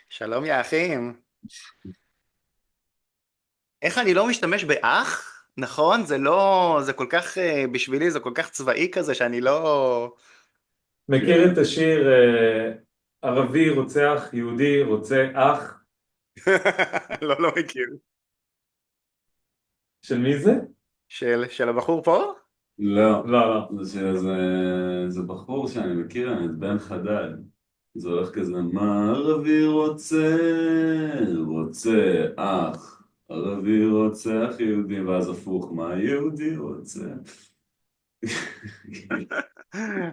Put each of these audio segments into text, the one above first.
שלום יא אחים. איך אני לא משתמש באח? נכון? זה לא... זה כל כך... בשבילי זה כל כך צבאי כזה שאני לא... מכיר את השיר ערבי רוצח, יהודי רוצה אח? לא מכיר. של מי זה? של הבחור פה? לא, לא, לא. זה בחור שאני מכיר, את בן חדד. זה הולך כזה, מה ערבי רוצה אח. ערבי רוצח יהודי, ואז הפוך, מה יהודי רוצה.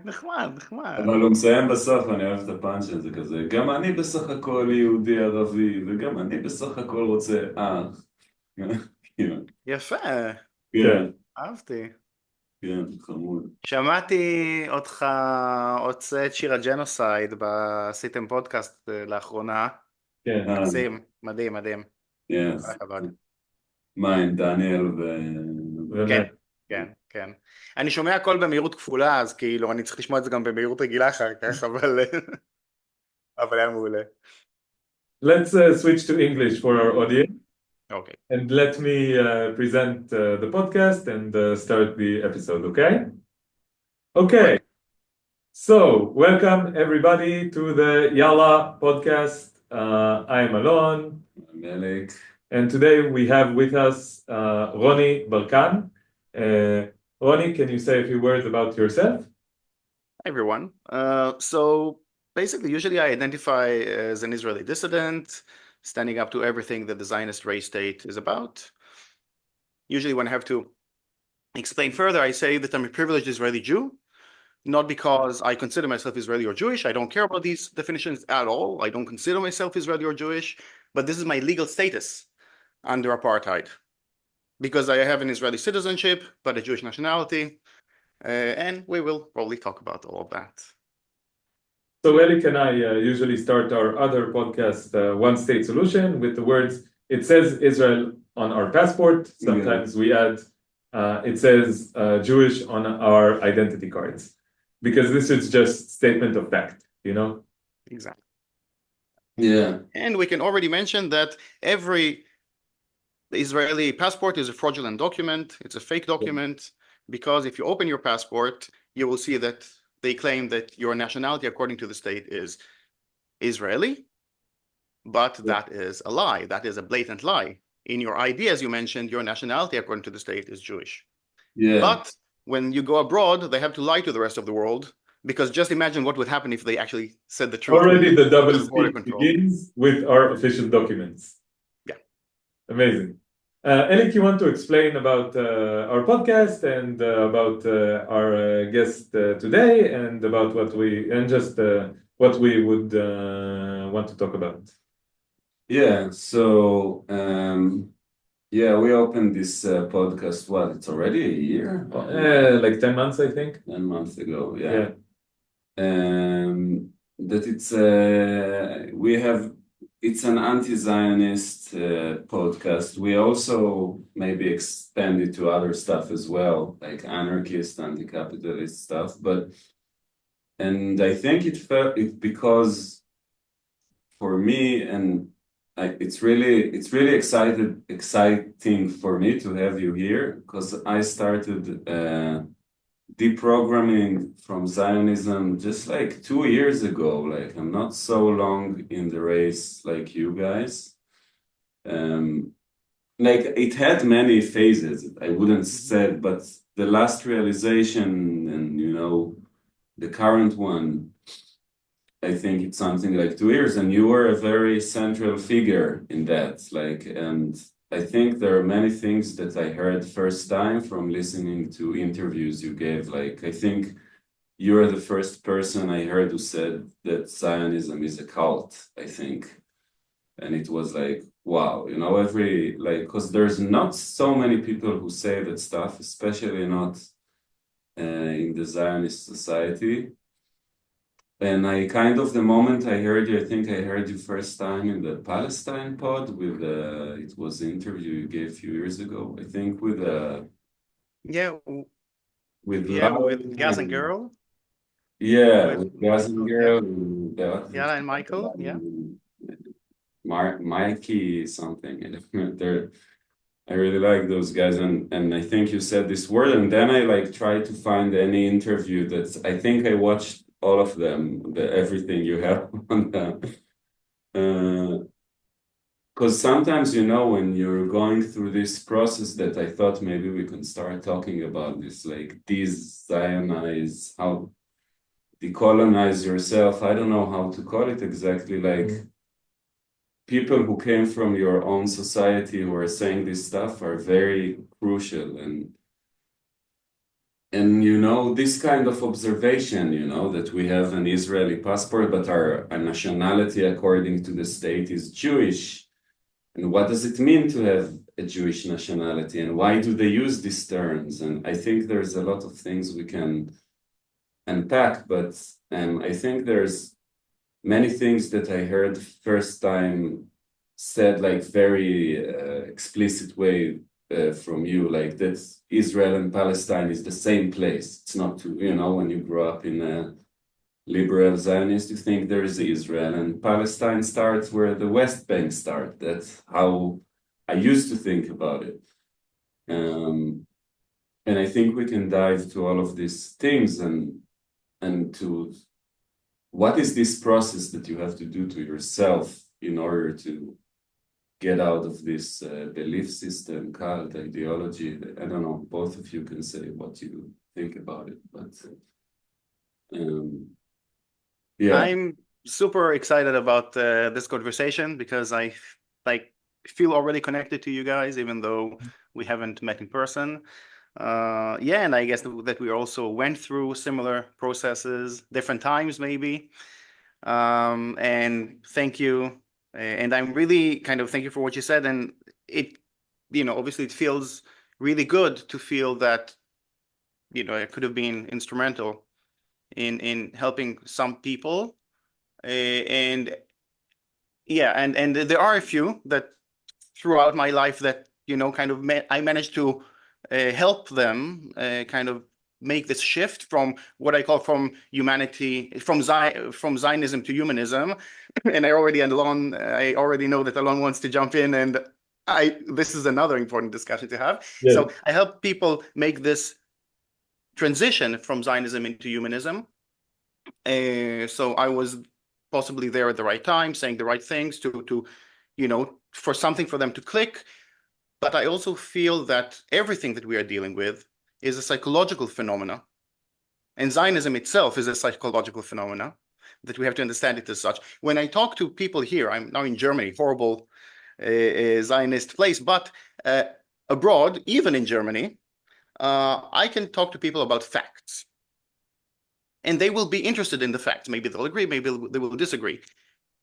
נחמד, נחמד. אבל הוא מסיים בסוף, אני אוהב את הפאנץ' הזה כזה, גם אני בסך הכל יהודי ערבי, וגם אני בסך הכל רוצה אח. כאילו, יפה, כן, כן. אהבתי. כן, חמוד. שמעתי אותך עושה את שיר הג'נוסייד, עשיתם פודקאסט לאחרונה. כן. מקסים, מדהים, מדהים. כל יס. הכבוד. מה עם דניאל כן, באמת. כן, כן. אני שומע הכל במהירות כפולה, אז כאילו אני צריך לשמוע את זה גם במהירות רגילה אחר כך, אבל היה מעולה. Let's switch to English for our audience אוקיי. and let me present the podcast and start the episode, okay? Okay, so welcome everybody to the Yalla podcast. I am Alon, Elik. and today we have with us Ronnie Barkan. Ronnie, can you say a few words about yourself? Hi everyone. So basically, usually I identify as an Israeli dissident, standing up to everything that the Zionist race state is about. Usually when I have to explain further, I say that I'm a privileged Israeli Jew, not because I consider myself Israeli or Jewish. I don't care about these definitions at all. I don't consider myself Israeli or Jewish, but this is my legal status under apartheid. Because I have an Israeli citizenship, but a Jewish nationality, and we will probably talk about all of that. So Elik and I usually start our other podcast, One State Solution, with the words, it says Israel on our passport. Sometimes we add, it says Jewish on our identity cards. Because this is just statement of fact, you know? Exactly. Yeah. And we can already mention that every Israeli passport is a fraudulent document. It's a fake document, because if you open your passport, you will see that they claim that your nationality according to the state is Israeli, but that is a lie. That is a blatant lie. In your ID, as you mentioned, your nationality according to the state is Jewish. Yeah. But when you go abroad, they have to lie to the rest of the world, because just imagine what would happen if they actually said the truth. Already the double Border speak control. begins with our official documents. Yeah. Amazing. Elik, you want to explain about our podcast and about our guest today and about what we would want to talk about. Yeah. So, we opened this podcast, it's already a year? Like 10 months, I think. 10 months ago, yeah. Yeah. That it's an anti-Zionist podcast. We also maybe expand it to other stuff as well, like anarchist, anti-capitalist stuff. And I think it because for me, and it's really exciting for me to have you here, because I started deprogramming from Zionism just like 2 years ago. Like, I'm not so long in the race like you guys. Like, it had many phases, I wouldn't say, but the last realization and the current one, I think it's something like 2 years, and you were a very central figure in that. Like, and I think there are many things that I heard first time from listening to interviews you gave. Like, I think you're the first person I heard who said that Zionism is a cult, I think. And it was like, wow, because there's not so many people who say that stuff, especially not in the Zionist society. And the moment I heard you, I think I heard you first time in the Palestine pod it was the interview you gave a few years ago, I think with Gaza Girl. Yeah, with Gaza Girl. Yalla and Michael, yeah. Mikey something. I really like those guys, and I think you said this word, and then I like tried to find any interview that's. I think I watched all of them, everything you have on the. Because sometimes, when you're going through this process that I thought maybe we can start talking about this, like de-Zionize, how decolonize yourself. I don't know how to call it exactly, like people who came from your own society who are saying this stuff are very crucial. And this kind of observation, that we have an Israeli passport, but our nationality according to the state is Jewish. And what does it mean to have a Jewish nationality? And why do they use these terms? And I think there's a lot of things we can unpack, but I think there's many things that I heard first time said like very explicit way from you, like that Israel and Palestine is the same place. It's not, when you grow up in a liberal Zionist, you think there is Israel and Palestine starts where the West Bank starts. That's how I used to think about it. And I think we can dive to all of these things and to what is this process that you have to do to yourself in order to get out of this belief system, cult, ideology. I don't know, both of you can say what you think about it, but yeah. I'm super excited about this conversation because I feel already connected to you guys, even though we haven't met in person. And I guess that we also went through similar processes, different times maybe. And thank you. And I'm really thank you for what you said. And it, obviously it feels really good to feel that, I could have been instrumental in helping some people. And there are a few that throughout my life that, I managed to help them make this shift from what I call from Zionism to humanism. And I already know that Alon wants to jump in, and this is another important discussion to have. Yeah. So I help people make this transition from Zionism into humanism. So I was possibly there at the right time, saying the right things to for something for them to click. But I also feel that everything that we are dealing with is a psychological phenomena. And Zionism itself is a psychological phenomena that we have to understand it as such. When I talk to people here, I'm now in Germany, horrible Zionist place, but abroad, even in Germany, I can talk to people about facts. And they will be interested in the facts. Maybe they'll agree, maybe they will disagree.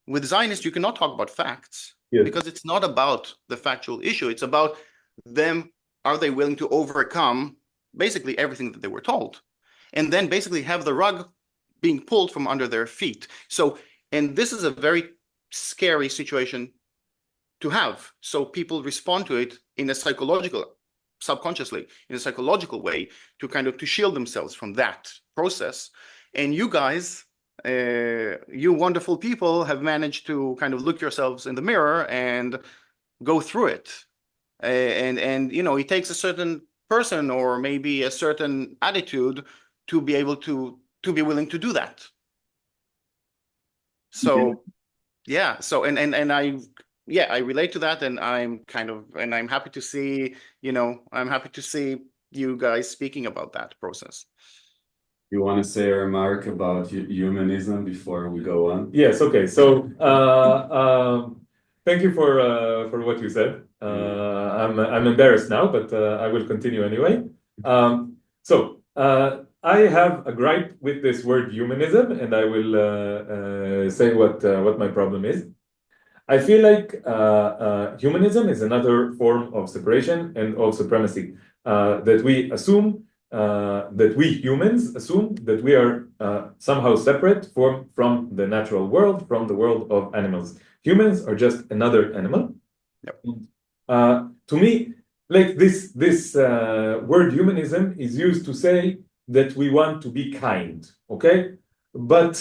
With Zionists, you cannot talk about facts. Yes. Because it's not about the factual issue. It's about them, are they willing to overcome basically everything that they were told? And then basically have the rug being pulled from under their feet. So, and this is a very scary situation to have. So people respond to it in a subconsciously, in a psychological way to shield themselves from that process. And you guys, you wonderful people have managed to look yourselves in the mirror and go through it. And it takes a certain person or maybe a certain attitude to be able to be willing to do that. So, yeah. So, and I relate to that, and I'm I'm happy to see, I'm happy to see you guys speaking about that process. You want to say a remark about humanism before we go on? Yes. Okay. So, thank you for what you said. I'm embarrassed now, but I will continue anyway. I have a gripe with this word humanism, and I will say what my problem is. I feel like humanism is another form of separation and of supremacy that we assume. That we humans assume that we are somehow separate from the natural world, from the world of animals. Humans are just another animal. Yep. To me, like this word humanism is used to say that we want to be kind, okay? But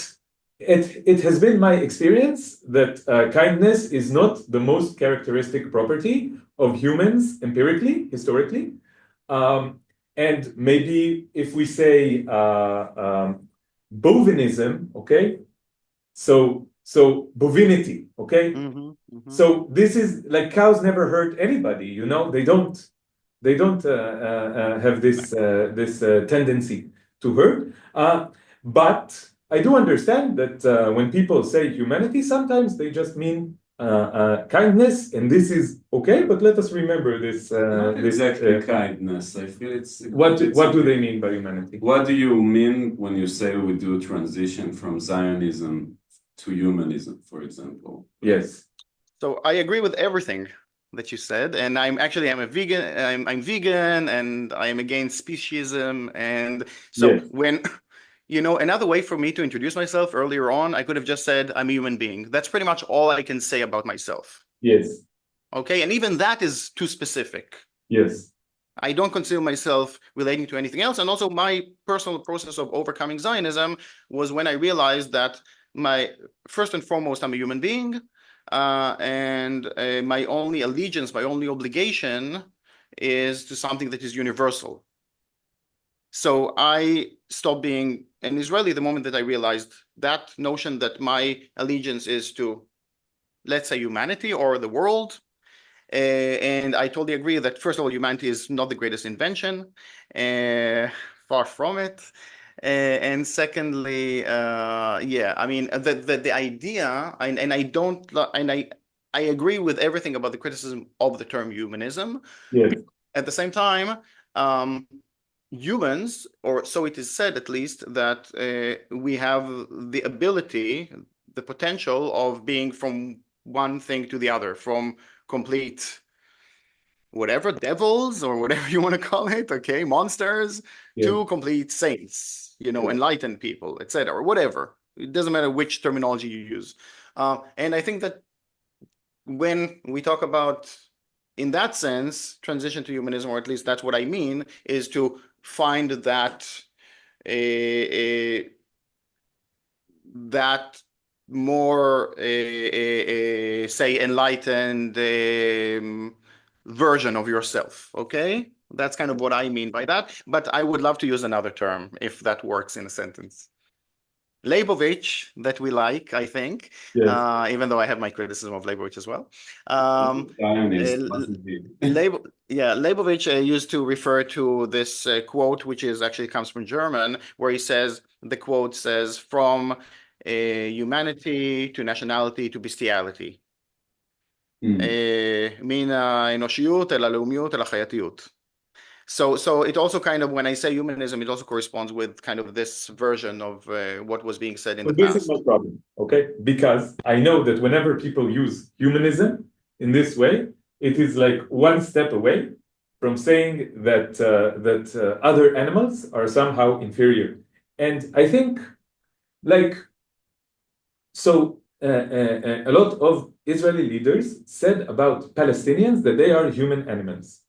it has been my experience that kindness is not the most characteristic property of humans empirically, historically. And maybe if we say bovinism, okay? So bovinity, okay? So this is like cows never hurt anybody, you know? They don't have this tendency to hurt. But I do understand that when people say humanity, sometimes they just mean kindness, and this is okay. But let us remember this. Not exactly kindness. I feel it's. What do they mean by humanity? What do you mean when you say we do a transition from Zionism to humanism, for example? Yes. So I agree with everything that you said, and I'm a vegan. I'm vegan, and I am against speciesism. And so when, you know, another way for me to introduce myself earlier on, I could have just said I'm a human being. That's pretty much all I can say about myself. Yes. Okay, and even that is too specific. Yes. I don't consider myself relating to anything else. And also my personal process of overcoming Zionism was when I realized that first and foremost, I'm a human being. And my only allegiance, my only obligation is to something that is universal. So I stopped being an Israeli the moment that I realized that notion that my allegiance is to, let's say, humanity or the world. And I totally agree that, first of all, humanity is not the greatest invention, far from it. And secondly, yeah, I mean, the idea, and I don't, and I agree with everything about the criticism of the term humanism. Yes. At the same time, humans, or so it is said at least, that we have the ability, the potential of being from one thing to the other, from complete whatever, devils or whatever you want to call it, okay, monsters, to complete saints, you know, enlightened people, etc., or whatever. It doesn't matter which terminology you use. And I think that when we talk about, in that sense, transition to humanism, or at least that's what I mean, is to find that that more, say, enlightened version of yourself, okay? That's kind of what I mean by that, but I would love to use another term if that works in a sentence. Leibovich, that we like, I think, even though I have my criticism of Leibovich as well. Leibovich used to refer to this quote, which is actually comes from German, where he says, the quote says, from humanity to nationality to bestiality. מן האנושיות אל הלאומיות אל החייתיות. So it also kind of, when I say humanism, it also corresponds with kind of this version of what was being said in the past. This is my problem, okay? Because I know that whenever people use humanism in this way, it is like one step away from saying that other animals are somehow inferior. And I think, like, so a lot of Israeli leaders said about Palestinians that they are human animals.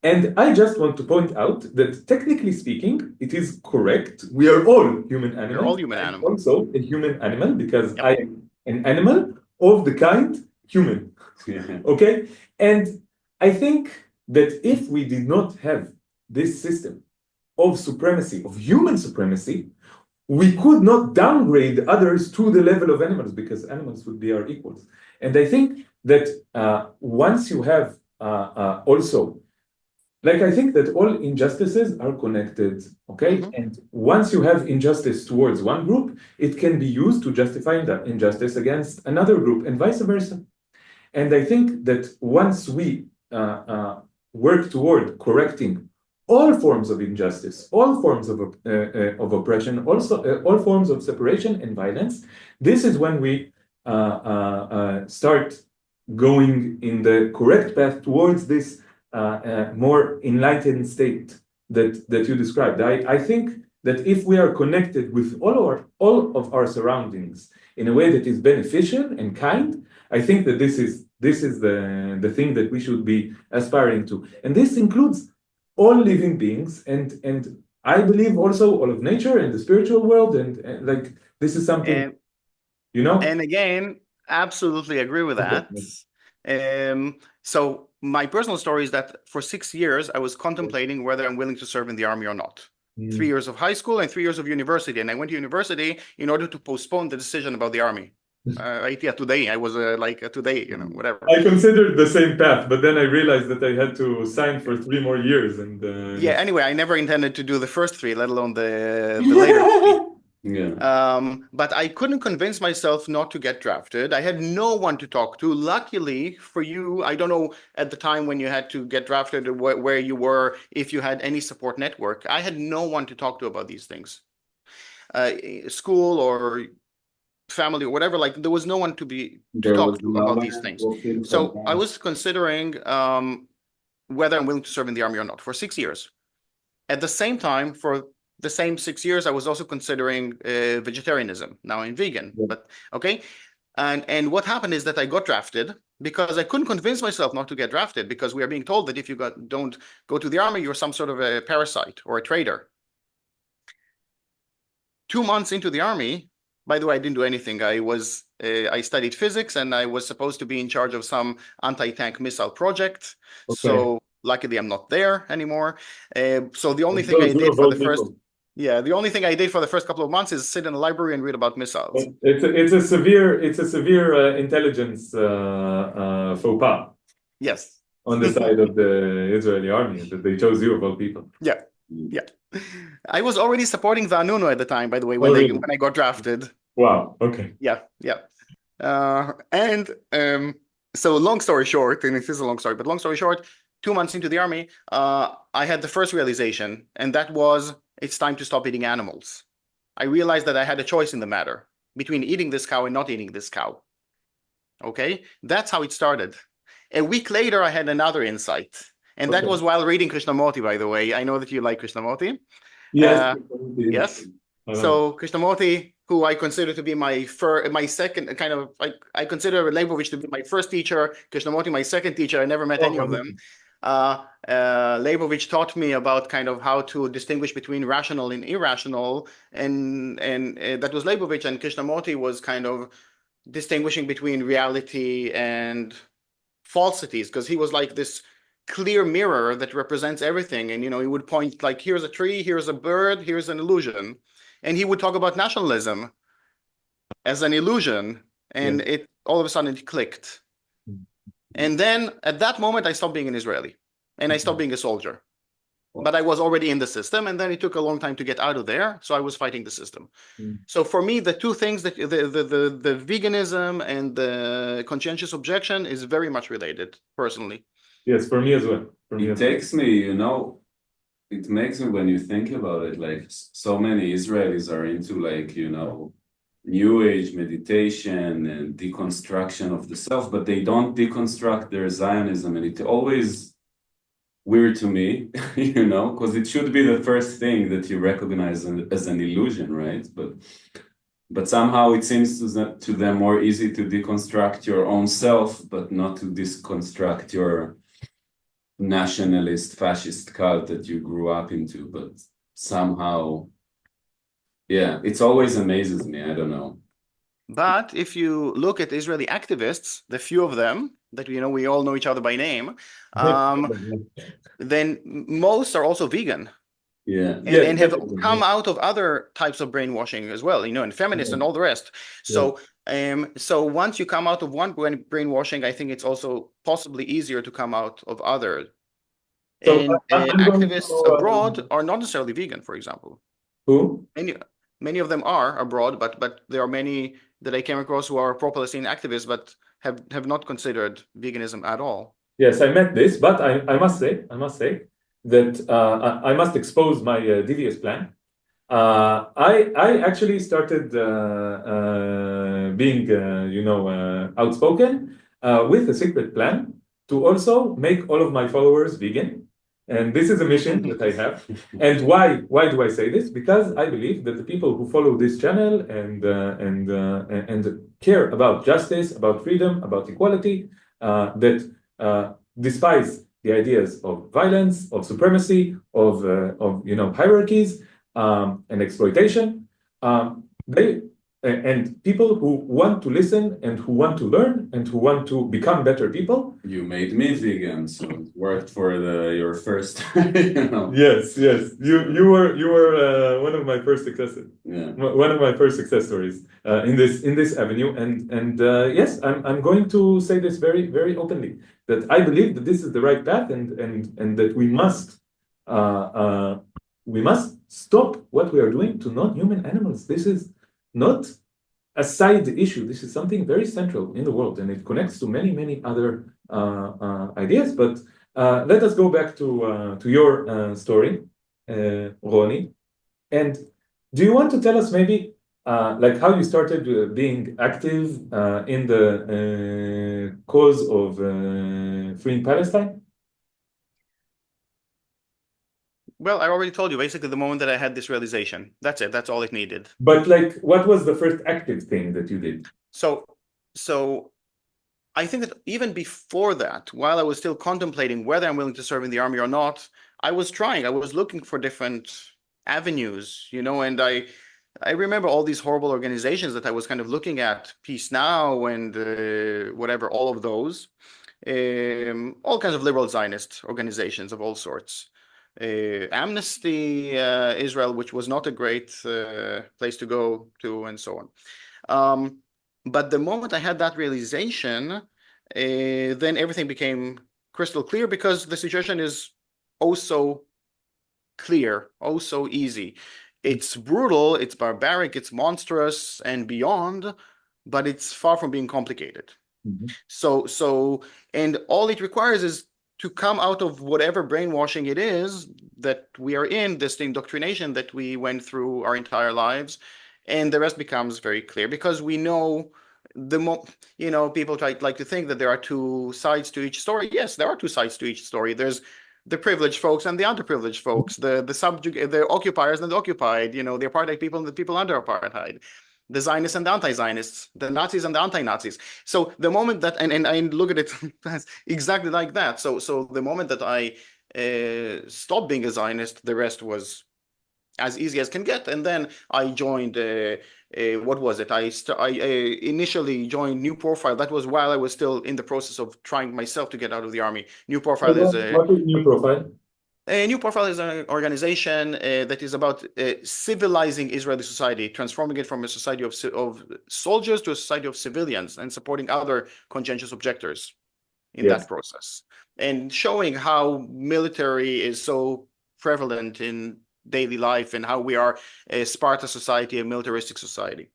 And I just want to point out that, technically speaking, it is correct. We are all human animals. We're all human animals. I'm also a human animal because I am an animal of the kind human. Okay? And I think that if we did not have this system of supremacy, of human supremacy, we could not downgrade others to the level of animals, because animals would be our equals. And I think that once you have also, like, I think that all injustices are connected, okay? And once you have injustice towards one group, it can be used to justify that injustice against another group, and vice versa. And I think that once we work toward correcting all forms of injustice, all forms of oppression, also all forms of separation and violence, this is when we start going in the correct path towards this more enlightened state that you described. I think that if we are connected with all of our surroundings in a way that is beneficial and kind, I think that this is the thing that we should be aspiring to, and this includes all living beings, and I believe also all of nature and the spiritual world, and like this is something. You know? And again, absolutely agree with that. So my personal story is that for 6 years, I was contemplating whether I'm willing to serve in the army or not. 3 years of high school and 3 years of university. And I went to university in order to postpone the decision about the army. Today, I was today, whatever. I considered the same path, but then I realized that I had to sign for 3 more years. And yeah, anyway, I never intended to do the first 3, let alone the later 3. Yeah. But I couldn't convince myself not to get drafted. I had no one to talk to. Luckily for you, I don't know at the time when you had to get drafted or where you were, if you had any support network. I had no one to talk to about these things. School or family or whatever, like there was no one to talk to about these things. So I was considering whether I'm willing to serve in the army or not for 6 years. At the same time, for the same 6 years, I was also considering vegetarianism. Now I'm vegan, but okay. And what happened is that I got drafted because I couldn't convince myself not to get drafted, because we are being told that if you don't go to the army, you're some sort of a parasite or a traitor. 2 months into the army, by the way, I didn't do anything. I studied physics, and I was supposed to be in charge of some anti-tank missile project. Okay. So luckily, I'm not there anymore. So the only thing I did for the first couple of months is sit in a library and read about missiles. It's a severe intelligence faux pas. Yes. On the side of the Israeli army, that they chose you of all people. Yeah. Yeah. I was already supporting Vanunu at the time, by the way, when I got drafted. Wow. Okay. Yeah. Yeah. So long story short, and it is a long story, but long story short, 2 months into the army, I had the first realization, and that was, it's time to stop eating animals. I realized that I had a choice in the matter between eating this cow and not eating this cow. Okay? That's how it started. A week later, I had another insight. And that was while reading Krishnamurti, by the way. I know that you like Krishnamurti. Yes. Yes. So Krishnamurti, who I consider to be my second kind of, I consider Leibovich to be my first teacher, Krishnamurti my second teacher. I never met any of them. Leibovich taught me about kind of how to distinguish between rational and irrational, and that was Leibovich, and Krishnamurti was kind of distinguishing between reality and falsities, because he was like this clear mirror that represents everything. And, he would point like, here's a tree, here's a bird, here's an illusion. And he would talk about nationalism as an illusion. And it all of a sudden it clicked. And then at that moment, I stopped being an Israeli and I stopped being a soldier. But I was already in the system, and then it took a long time to get out of there. So I was fighting the system. So for me, the two things, that the veganism and the conscientious objection is very much related, personally. Yes, for me as well. It takes me, it makes me, when you think about it, like so many Israelis are into like, New Age meditation and deconstruction of the self, but they don't deconstruct their Zionism. And it always weird to me, because it should be the first thing that you recognize as an illusion, right? But somehow it seems to them more easy to deconstruct your own self, but not to deconstruct your nationalist fascist cult that you grew up into. But somehow, it's always amazes me. I don't know. But if you look at Israeli activists, the few of them that we all know each other by name, then most are also vegan. And have come out of other types of brainwashing as well, and feminists and all the rest. So once you come out of one brainwashing, I think it's also possibly easier to come out of other. And activists abroad are not necessarily vegan, for example. Who? Many of them are abroad, but there are many that I came across who are pro-Palestinian activists, but have not considered veganism at all. Yes, I met this, but I must say that I must expose my devious plan. I actually started being, outspoken with a secret plan to also make all of my followers vegan. And this is a mission that I have. And why do I say this? Because I believe that the people who follow this channel and care about justice, about freedom, about equality, that despise the ideas of violence, of supremacy, of hierarchies and exploitation, they and people who want to listen and who want to learn and who want to become better people. You made me vegan, so it worked for your first, you know. Yes, yes. You were one of my first successes. Yeah. One of my first success stories in this avenue. And yes, I'm going to say this very, very openly, that I believe that this is the right path, and that we must stop what we are doing to non-human animals. This is not a side issue. This is something very central in the world, and it connects to many, many other ideas. But let us go back to your story, Ronnie. And do you want to tell us maybe like how you started being active in the cause of freeing Palestine? Well, I already told you, basically, the moment that I had this realization, that's it. That's all it needed. But like, what was the first active thing that you did? So I think that even before that, while I was still contemplating whether I'm willing to serve in the army or not, I was looking for different avenues, and I remember all these horrible organizations that I was kind of looking at, Peace Now and whatever, all of those, all kinds of liberal Zionist organizations of all sorts. Amnesty Israel, which was not a great place to go to, and so on. But the moment I had that realization, then everything became crystal clear, because the situation is oh so clear, oh so easy. It's brutal, it's barbaric, it's monstrous and beyond, but it's far from being complicated. So, and all it requires is to come out of whatever brainwashing it is that we are in, this indoctrination that we went through our entire lives, and the rest becomes very clear, because we know people like to think that there are two sides to each story. Yes, there are two sides to each story. There's the privileged folks and the underprivileged folks, the occupiers and the occupied, the apartheid people and the people under apartheid, the Zionists and the anti-Zionists, the Nazis and the anti-Nazis. So the moment that, and I look at it exactly like that. So the moment that I stopped being a Zionist, the rest was as easy as can get. And then I joined, what was it? I initially joined New Profile. That was while I was still in the process of trying myself to get out of the army. New Profile What is New Profile? New Profile is an organization that is about civilizing Israeli society, transforming it from a society of soldiers to a society of civilians, and supporting other conscientious objectors in that process, and showing how military is so prevalent in daily life, and how we are a Sparta society, a militaristic society.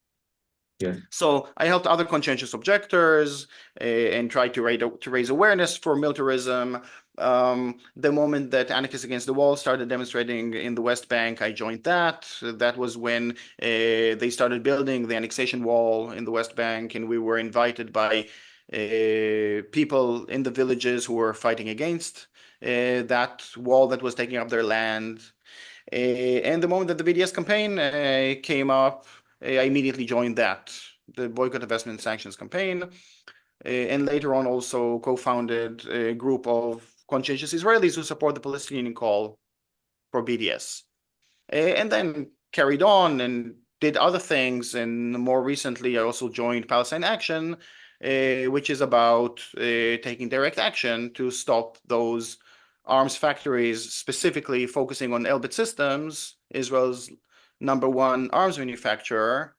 Yeah. So I helped other conscientious objectors and tried to raise awareness for militarism. The moment that Anarchists Against the Wall started demonstrating in the West Bank, I joined that. That was when they started building the annexation wall in the West Bank, and we were invited by people in the villages who were fighting against that wall that was taking up their land. And the moment that the BDS campaign came up, I immediately joined that, the Boycott, Divestment, Sanctions campaign, and later on also co-founded a group of conscientious Israelis who support the Palestinian call for BDS, and then carried on and did other things. And more recently, I also joined Palestine Action, which is about taking direct action to stop those arms factories, specifically focusing on Elbit Systems, Israel's #1 arms manufacturer,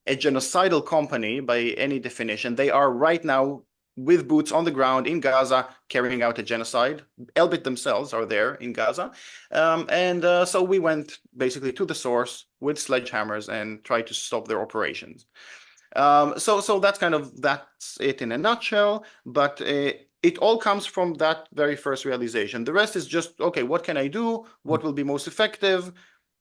a genocidal company by any definition. They are right now with boots on the ground in Gaza carrying out a genocide. Elbit themselves are there in Gaza. So we went basically to the source with sledgehammers and tried to stop their operations. So that's it in a nutshell. But it all comes from that very first realization. The rest is just, okay, what can I do? What will be most effective?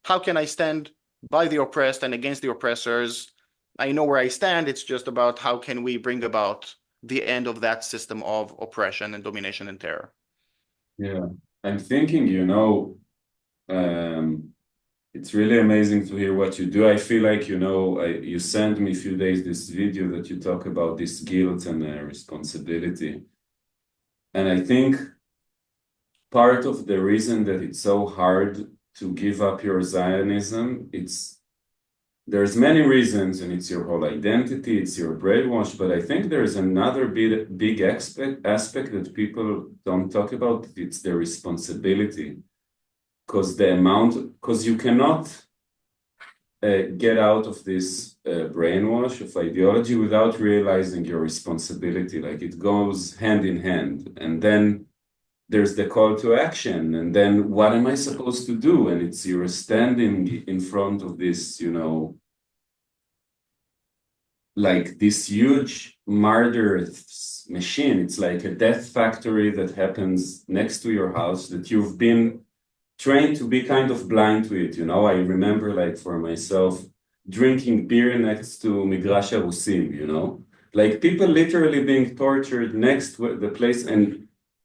How can I stand by the oppressed and against the oppressors? I know where I stand. It's just about how can we bring about the end of that system of oppression and domination and terror. Yeah, I'm thinking, it's really amazing to hear what you do. I feel like, you sent me a few days this video that you talk about this guilt and responsibility. And I think part of the reason that it's so hard to give up your Zionism, it's there's many reasons, and it's your whole identity, it's your brainwash, but I think there's another big aspect that people don't talk about. It's the responsibility, because you cannot get out of this brainwash of ideology without realizing your responsibility. Like, it goes hand in hand, and then there's the call to action, and then what am I supposed to do? And it's you're standing in front of this, like this huge murderous machine. It's like a death factory that happens next to your house that you've been trained to be kind of blind to it. I remember, like, for myself, drinking beer next to Migrash Arusim, like people literally being tortured next to the place.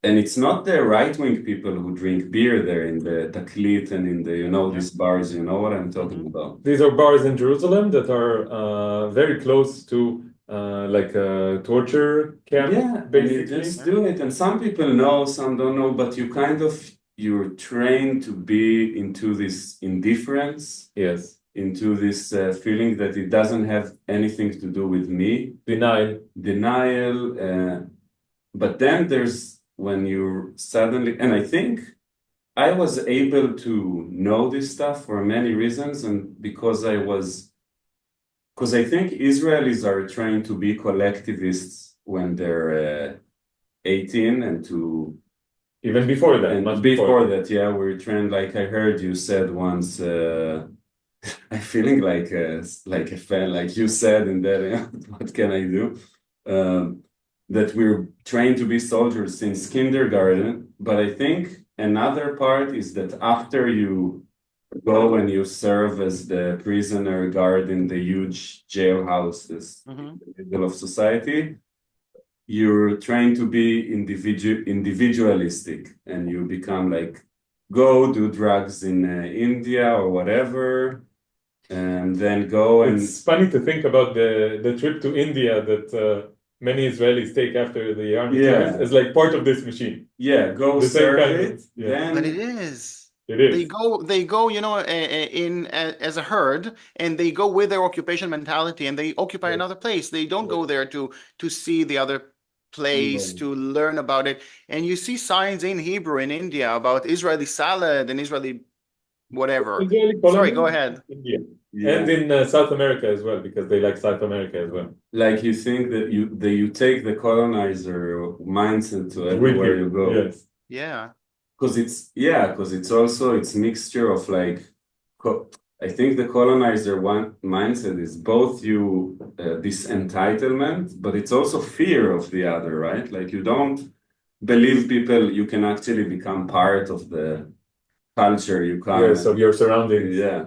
And it's not the right-wing people who drink beer there in the Taklit and in the, these bars, you know what I'm talking about. These are bars in Jerusalem that are very close to like a torture camp. Yeah, basically. And you just do it. And some people know, some don't know, but you're trained to be into this indifference. Yes. Into this feeling that it doesn't have anything to do with me. Denial. But then there's when you suddenly, and I think I was able to know this stuff for many reasons, and because I think Israelis are trained to be collectivists when they're 18 and to even before that. And before that, yeah, we're trained. Like I heard you said once, I'm feeling like a fan, like you said in that. What can I do? That we're trained to be soldiers since kindergarten. But I think another part is that after you go and you serve as the prisoner guard in the huge jailhouse, this in the middle of society, you're trained to be individualistic, and you become like, go do drugs in India or whatever, and then go and... It's funny to think about the trip to India that many Israelis take after the army as like part of this machine. Yeah, go serve it. But it is. It is. They go, in as a herd, and they go with their occupation mentality, and they occupy another place. They don't go there to see the other place, to learn about it. And you see signs in Hebrew in India about Israeli salad and Israeli whatever. Sorry, go ahead. India. Yeah. And in South America as well, because they like South America as well. Like, you think that you take the colonizer mindset to everywhere you go. Yes. Yeah. Because it's also, it's mixture of like, I think the colonizer mindset is both this entitlement, but it's also fear of the other, right? Like, you don't believe you can actually become part of the culture you come. Yes, of your surroundings. Yeah.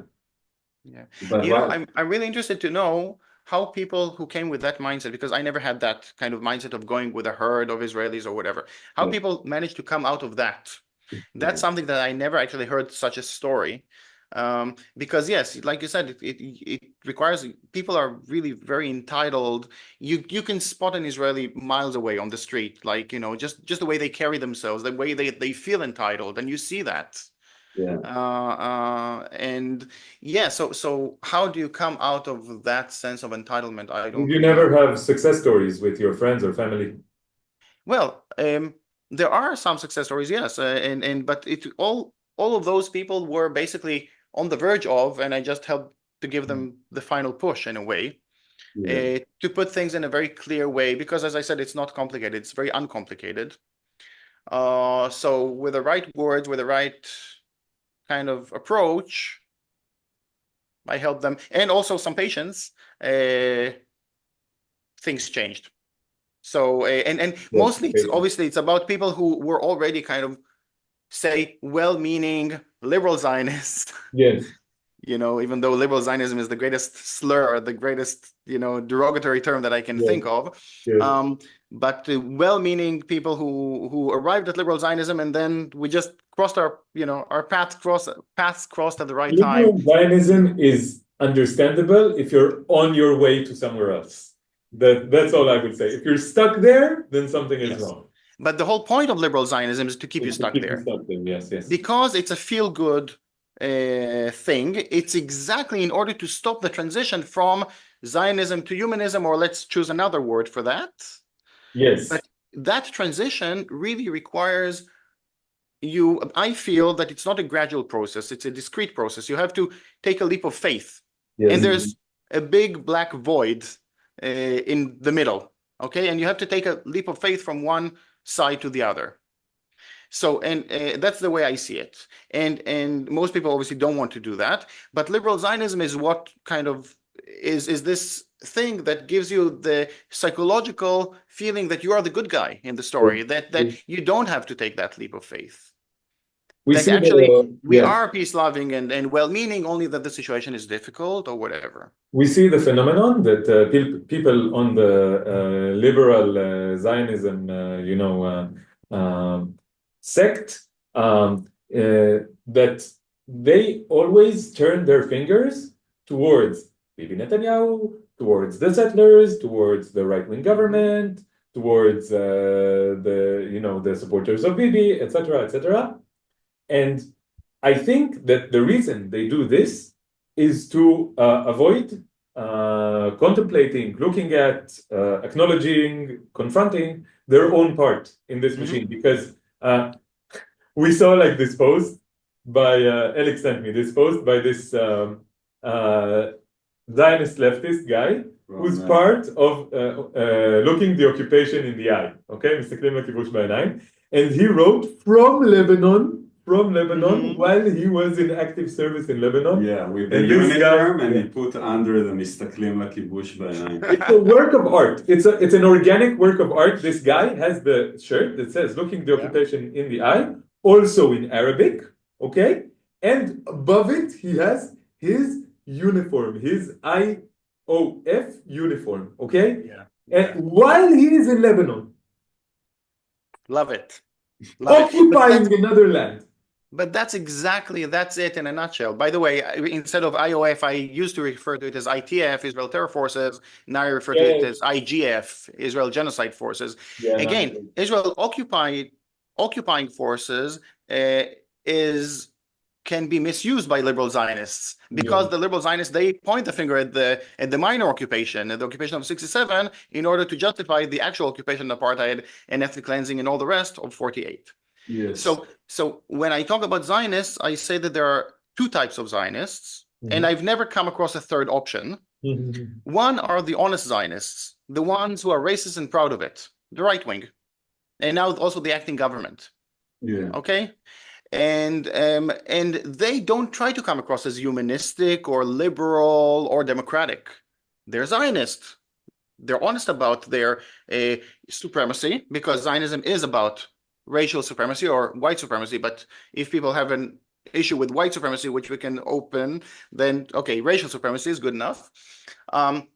Yeah. But I'm really interested to know how people who came with that mindset, because I never had that kind of mindset of going with a herd of Israelis or whatever, how people managed to come out of that. That's something that I never actually heard such a story. Because yes, like you said, it requires, people are really very entitled. You can spot an Israeli miles away on the street, like, just the way they carry themselves, the way they feel entitled, and you see that. Yeah. And yeah, so how do you come out of that sense of entitlement? I don't. You never have success stories with your friends or family? Well, there are some success stories, yes, but all of those people were basically on the verge of, and I just helped to give them the final push in a way, to put things in a very clear way, because as I said, it's not complicated, it's very uncomplicated. So with the right words, with the right kind of approach, I helped them, and also some patience, things changed. So, and mostly, obviously, it's about people who were already kind of, say, well-meaning liberal Zionists. Yes. Even though liberal Zionism is the greatest slur, the greatest, derogatory term that I can think of. Yes. But well-meaning people who arrived at liberal Zionism, and then we just crossed our paths crossed at the right time. Liberal Zionism is understandable if you're on your way to somewhere else. That's all I would say. If you're stuck there, then something is wrong. But the whole point of liberal Zionism is to keep you stuck there. Yes. Because it's a feel-good thing. It's exactly in order to stop the transition from Zionism to humanism, or let's choose another word for that. Yes. But that transition really requires you, I feel that it's not a gradual process, it's a discrete process. You have to take a leap of faith. Yes. And there's a big black void in the middle, okay? And you have to take a leap of faith from one side to the other. So, and that's the way I see it. And most people obviously don't want to do that, but liberal Zionism is what kind of is this thing that gives you the psychological feeling that you are the good guy in the story, that you don't have to take that leap of faith. We that see actually we yeah. are peace-loving and well-meaning, only that the situation is difficult or whatever. We see the phenomenon that people on the liberal Zionism, sect, that they always turn their fingers towards Bibi Netanyahu, towards the settlers, towards the right-wing government, towards the supporters of Bibi, etc., etc. And I think that the reason they do this is to avoid contemplating, looking at, acknowledging, confronting their own part in this machine. Because we saw like this post by, Elik sent me this post by this Zionist leftist guy who's part of looking the occupation in the eye, okay? מסתכלים לכיבוש בעיניים. And he wrote from Lebanon while he was in active service in Lebanon. Yeah, with the uniform, and he put under the מסתכלים לכיבוש בעיניים. It's a work of art. It's an organic work of art. This guy has the shirt that says looking the occupation in the eye, also in Arabic, okay? And above it, he has his uniform, his IOF uniform, okay? Yeah. And while he is in Lebanon, Love it. occupying another land. But that's it in a nutshell. By the way, instead of IOF, I used to refer to it as ITF, Israel Terror Forces. Now I refer to it as IGF, Israel Genocide Forces. Yeah, Again, Israel occupying forces can be misused by liberal Zionists, because the liberal Zionists, they point the finger at the minor occupation, at the occupation of 67, in order to justify the actual occupation of apartheid and ethnic cleansing and all the rest of 48. Yes. So when I talk about Zionists, I say that there are two types of Zionists, and I've never come across a third option. One are the honest Zionists, the ones who are racist and proud of it, the right wing, and now also the acting government. Yeah. Okay. And they don't try to come across as humanistic or liberal or democratic. They're Zionist. They're honest about their supremacy, because Zionism is about racial supremacy or white supremacy. But if people have an issue with white supremacy, which we can open, then okay, racial supremacy is good enough. And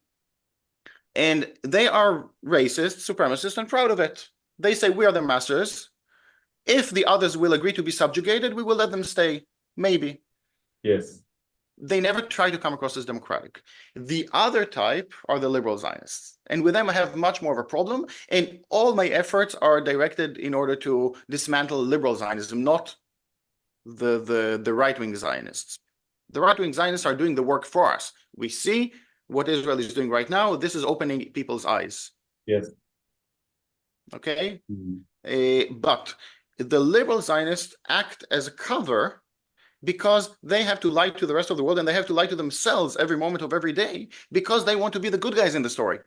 they are racist, supremacist, and proud of it. They say we are the masters. If the others will agree to be subjugated, we will let them stay, maybe. Yes. They never try to come across as democratic. The other type are the liberal Zionists. And with them, I have much more of a problem. And all my efforts are directed in order to dismantle liberal Zionism, not the right-wing Zionists. The right-wing Zionists are doing the work for us. We see what Israel is doing right now. This is opening people's eyes. Yes. Okay? But the liberal Zionists act as a cover, because they have to lie to the rest of the world, and they have to lie to themselves every moment of every day, because they want to be the good guys in the story.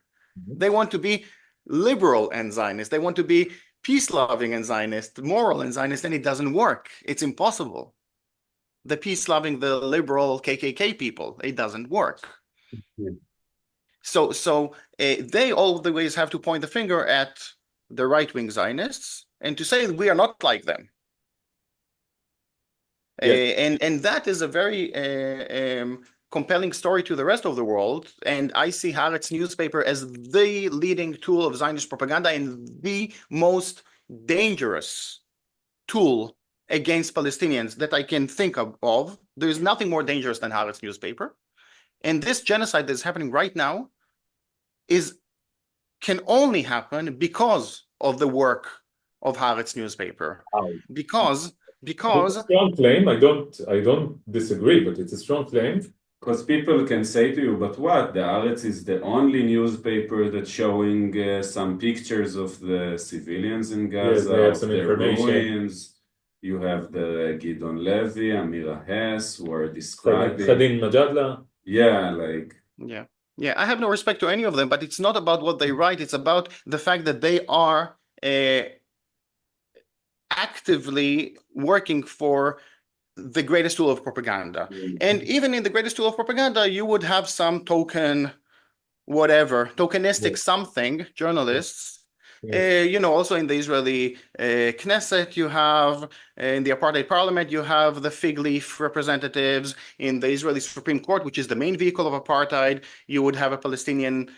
They want to be liberal and Zionist. They want to be peace-loving and Zionist, moral and Zionist, and it doesn't work. It's impossible. The peace-loving, the liberal KKK people, it doesn't work. So they always have to point the finger at the right-wing Zionists and to say we are not like them. And that is a very compelling story to the rest of the world. And I see Haaretz newspaper as the leading tool of Zionist propaganda and the most dangerous tool against Palestinians that I can think of. There is nothing more dangerous than Haaretz newspaper. And this genocide that is happening right now can only happen because of the work of Haaretz newspaper. Because because it's a strong claim. I don't disagree, but it's a strong claim. Because people can say to you, but what? The Haaretz is the only newspaper that's showing some pictures of the civilians in Gaza, they have of some the information. ruins. You have the Gideon Levy, Amira Hess, who are describing. Khadin Majadla. Yeah, like. Yeah, I have no respect to any of them, but it's not about what they write. It's about the fact that they are actively working for the greatest tool of propaganda. And even in the greatest tool of propaganda, you would have some tokenistic something journalists. Also in the Israeli Knesset, you have, in the apartheid parliament, you have the fig leaf representatives. In the Israeli Supreme Court, which is the main vehicle of apartheid, you would have a Palestinian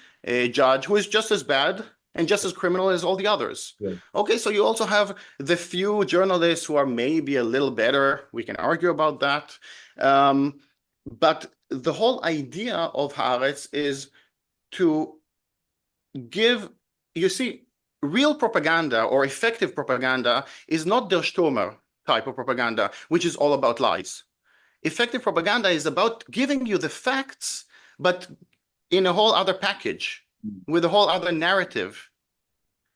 judge who is just as bad and just as criminal as all the others. Okay, so you also have the few journalists who are maybe a little better. We can argue about that. But the whole idea of Haaretz is to give, you see, real propaganda or effective propaganda is not der Stürmer type of propaganda, which is all about lies. Effective propaganda is about giving you the facts, but in a whole other package, with a whole other narrative.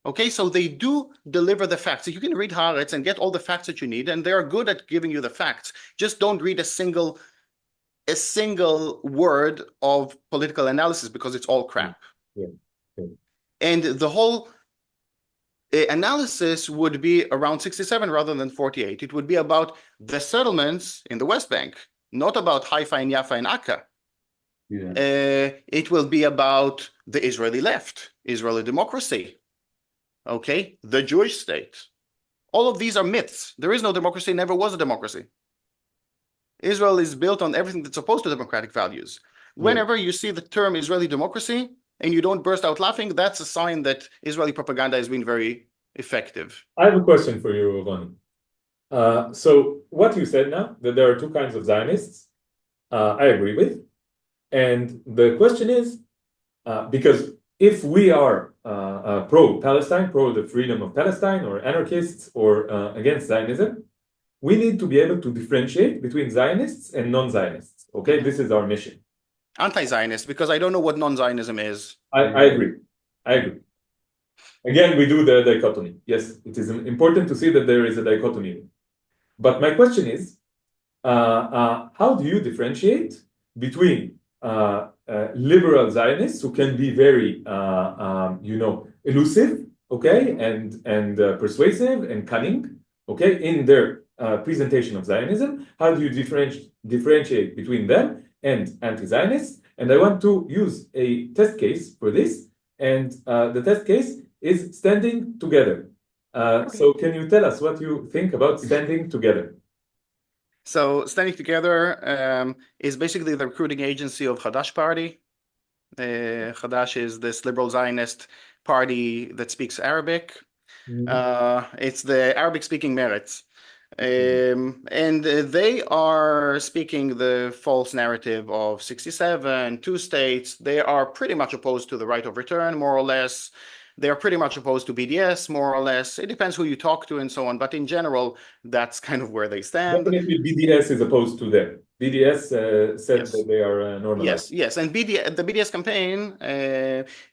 Okay, so they do deliver the facts. So you can read Haaretz and get all the facts that you need, and they are good at giving you the facts. Just don't read a single word of political analysis, because it's all crap. And the whole analysis would be around 67 rather than 48. It would be about the settlements in the West Bank, not about Haifa and Jaffa and Akka. It will be about the Israeli left, Israeli democracy, okay, the Jewish state. All of these are myths. There is no democracy, never was a democracy. Israel is built on everything that's opposed to democratic values. Whenever you see the term Israeli democracy and you don't burst out laughing, that's a sign that Israeli propaganda has been very effective. I have a question for you, Ronnie. So what you said now, that there are two kinds of Zionists, I agree with. And the question is, because if we are pro-Palestine, pro the freedom of Palestine, or anarchists, or against Zionism, we need to be able to differentiate between Zionists and non-Zionists. Okay, this is our mission. Anti-Zionist, because I don't know what non-Zionism is. I agree. Again, we do the dichotomy. Yes, it is important to see that there is a dichotomy. But my question is, how do you differentiate between liberal Zionists who can be very, elusive, okay, and persuasive and cunning, okay, in their presentation of Zionism? How do you differentiate between them and anti-Zionists? And I want to use a test case for this, and the test case is standing together. So can you tell us what you think about standing together? So Standing Together is basically the recruiting agency of Hadash party. Hadash is this liberal Zionist party that speaks Arabic. It's the Arabic-speaking Meretz. And they are speaking the false narrative of 67, two states. They are pretty much opposed to the right of return, more or less. They are pretty much opposed to BDS, more or less. It depends who you talk to and so on. But in general, that's kind of where they stand. Definitely BDS is opposed to them. BDS said that they are normalized. Yes. And the BDS campaign,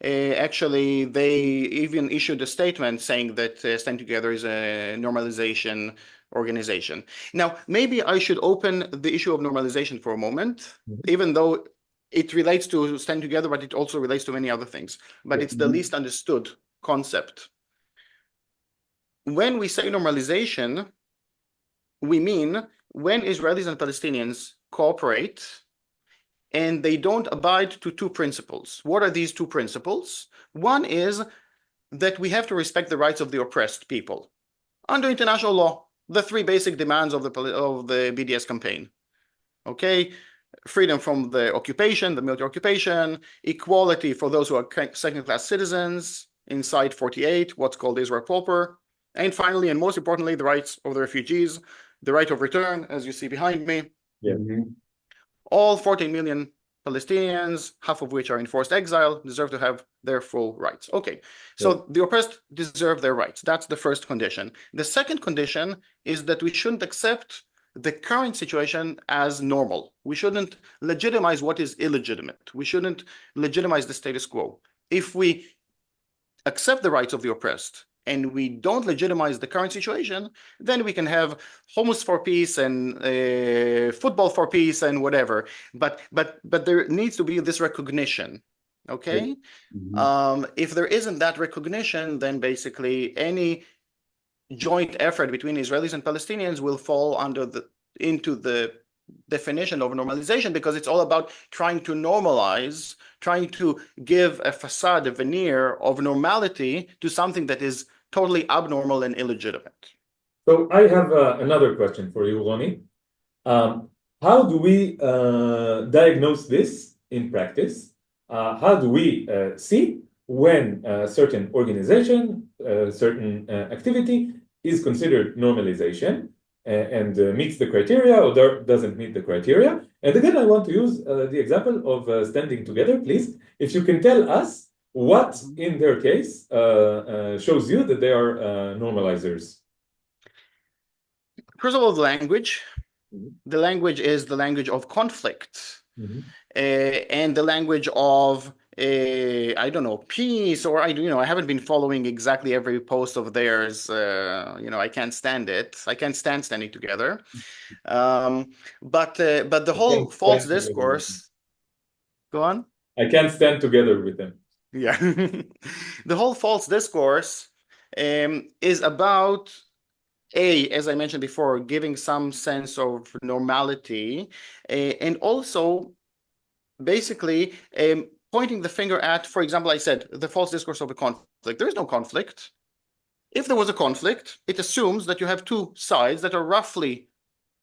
actually, they even issued a statement saying that Stand Together is a normalization organization. Now, maybe I should open the issue of normalization for a moment, even though it relates to Stand Together, but it also relates to many other things. But it's the least understood concept. When we say normalization, we mean when Israelis and Palestinians cooperate and they don't abide to two principles. What are these two principles? One is that we have to respect the rights of the oppressed people under international law. The three basic demands of the BDS campaign. Okay, freedom from the occupation, the military occupation, equality for those who are second-class citizens, inside 48, what's called Israel proper, and finally, and most importantly, the rights of the refugees, the right of return, as you see behind me. All 14 million Palestinians, half of which are in forced exile, deserve to have their full rights. Okay, so the oppressed deserve their rights. That's the first condition. The second condition is that we shouldn't accept the current situation as normal. We shouldn't legitimize what is illegitimate. We shouldn't legitimize the status quo. If we accept the rights of the oppressed and we don't legitimize the current situation, then we can have hummus for peace and football for peace and whatever. But there needs to be this recognition. Okay, if there isn't that recognition, then basically any joint effort between Israelis and Palestinians will fall into the definition of normalization, because it's all about trying to normalize, trying to give a facade, a veneer of normality to something that is totally abnormal and illegitimate. So I have another question for you, Ronnie. How do we diagnose this in practice? How do we see when a certain organization, certain activity is considered normalization and meets the criteria or doesn't meet the criteria? And again, I want to use the example of standing together, please. If you can tell us what, in their case, shows you that they are normalizers. First of all, the language. The language is the language of conflict, and the language of I don't know, peace, or I haven't been following exactly every post of theirs. I can't stand it. I can't stand standing together. But the whole false discourse. Go on. I can't stand together with them. Yeah, the whole false discourse is about, as I mentioned before, giving some sense of normality, and also basically pointing the finger at, for example, I said the false discourse of a conflict. There is no conflict. If there was a conflict, it assumes that you have two sides that are roughly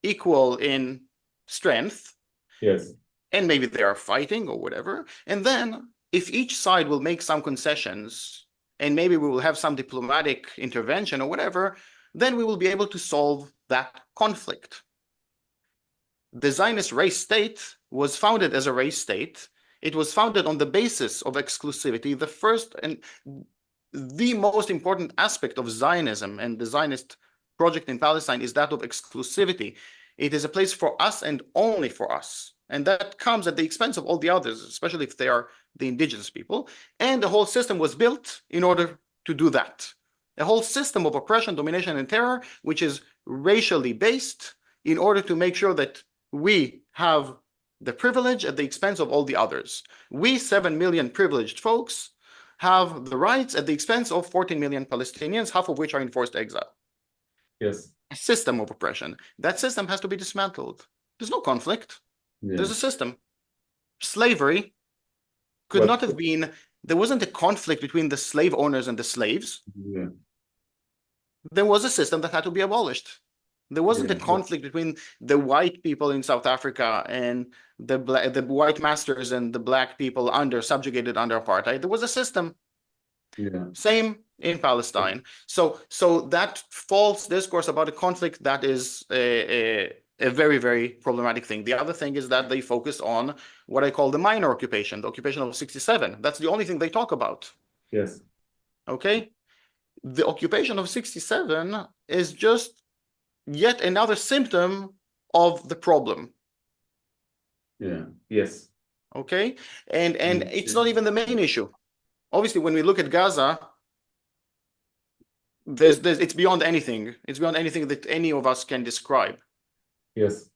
equal in strength. Yes. And maybe they are fighting or whatever. And then if each side will make some concessions, and maybe we will have some diplomatic intervention or whatever, then we will be able to solve that conflict. The Zionist race state was founded as a race state. It was founded on the basis of exclusivity. The first and the most important aspect of Zionism and the Zionist project in Palestine is that of exclusivity. It is a place for us and only for us. And that comes at the expense of all the others, especially if they are the indigenous people. And the whole system was built in order to do that. A whole system of oppression, domination, and terror, which is racially based, in order to make sure that we have the privilege at the expense of all the others. We, 7 million privileged folks, have the rights at the expense of 14 million Palestinians, half of which are in forced exile. Yes. A system of oppression. That system has to be dismantled. There's no conflict. Yeah. There's a system. Slavery could not have been, there wasn't a conflict between the slave owners and the slaves. Yeah. There was a system that had to be abolished. There wasn't a conflict between the white people in South Africa and the white masters and the black people subjugated under apartheid. There was a system. Yeah. Same in Palestine. So that false discourse about a conflict, that is a very, very problematic thing. The other thing is that they focus on what I call the minor occupation, the occupation of 67. That's the only thing they talk about. Yes. Okay? The occupation of 67 is just yet another symptom of the problem. Yeah. Yes. Okay? And it's not even the main issue. Obviously, when we look at Gaza, it's beyond anything. It's beyond anything that any of us can describe. Yes.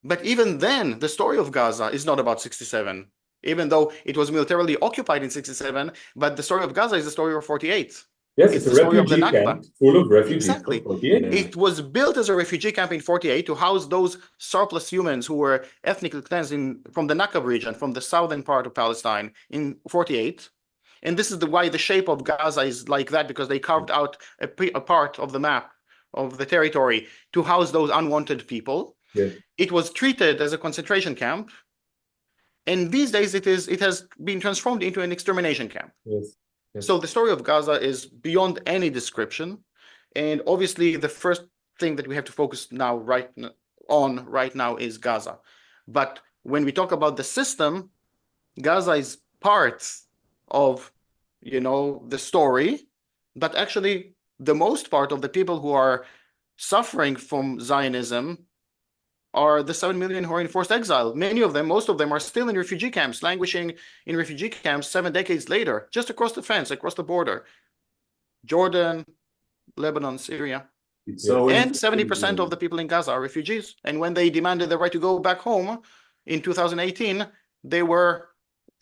But even then, the story of Gaza is not about 67, even though it was militarily occupied in 67, but the story of Gaza is the story of 48. Yes, it's a refugee camp full of refugees. Exactly. It was built as a refugee camp in 48 to house those surplus humans who were ethnically cleansed from the Nakab region, from the southern part of Palestine in 48. And this is why the shape of Gaza is like that, because they carved out a part of the map of the territory to house those unwanted people. Yes. It was treated as a concentration camp. And these days it has been transformed into an extermination camp. Yes. Yes. So the story of Gaza is beyond any description. And obviously the first thing that we have to focus right now is Gaza. But when we talk about the system, Gaza is part of, the story, but actually the most part of the people who are suffering from Zionism are the 7 million who are in forced exile. Many of them, most of them, are still in refugee camps, languishing in refugee camps 7 decades later, just across the fence, across the border. Jordan, Lebanon, Syria. It's Yes. always And 70% of the people in Gaza are refugees. And when they demanded the right to go back home in 2018, they were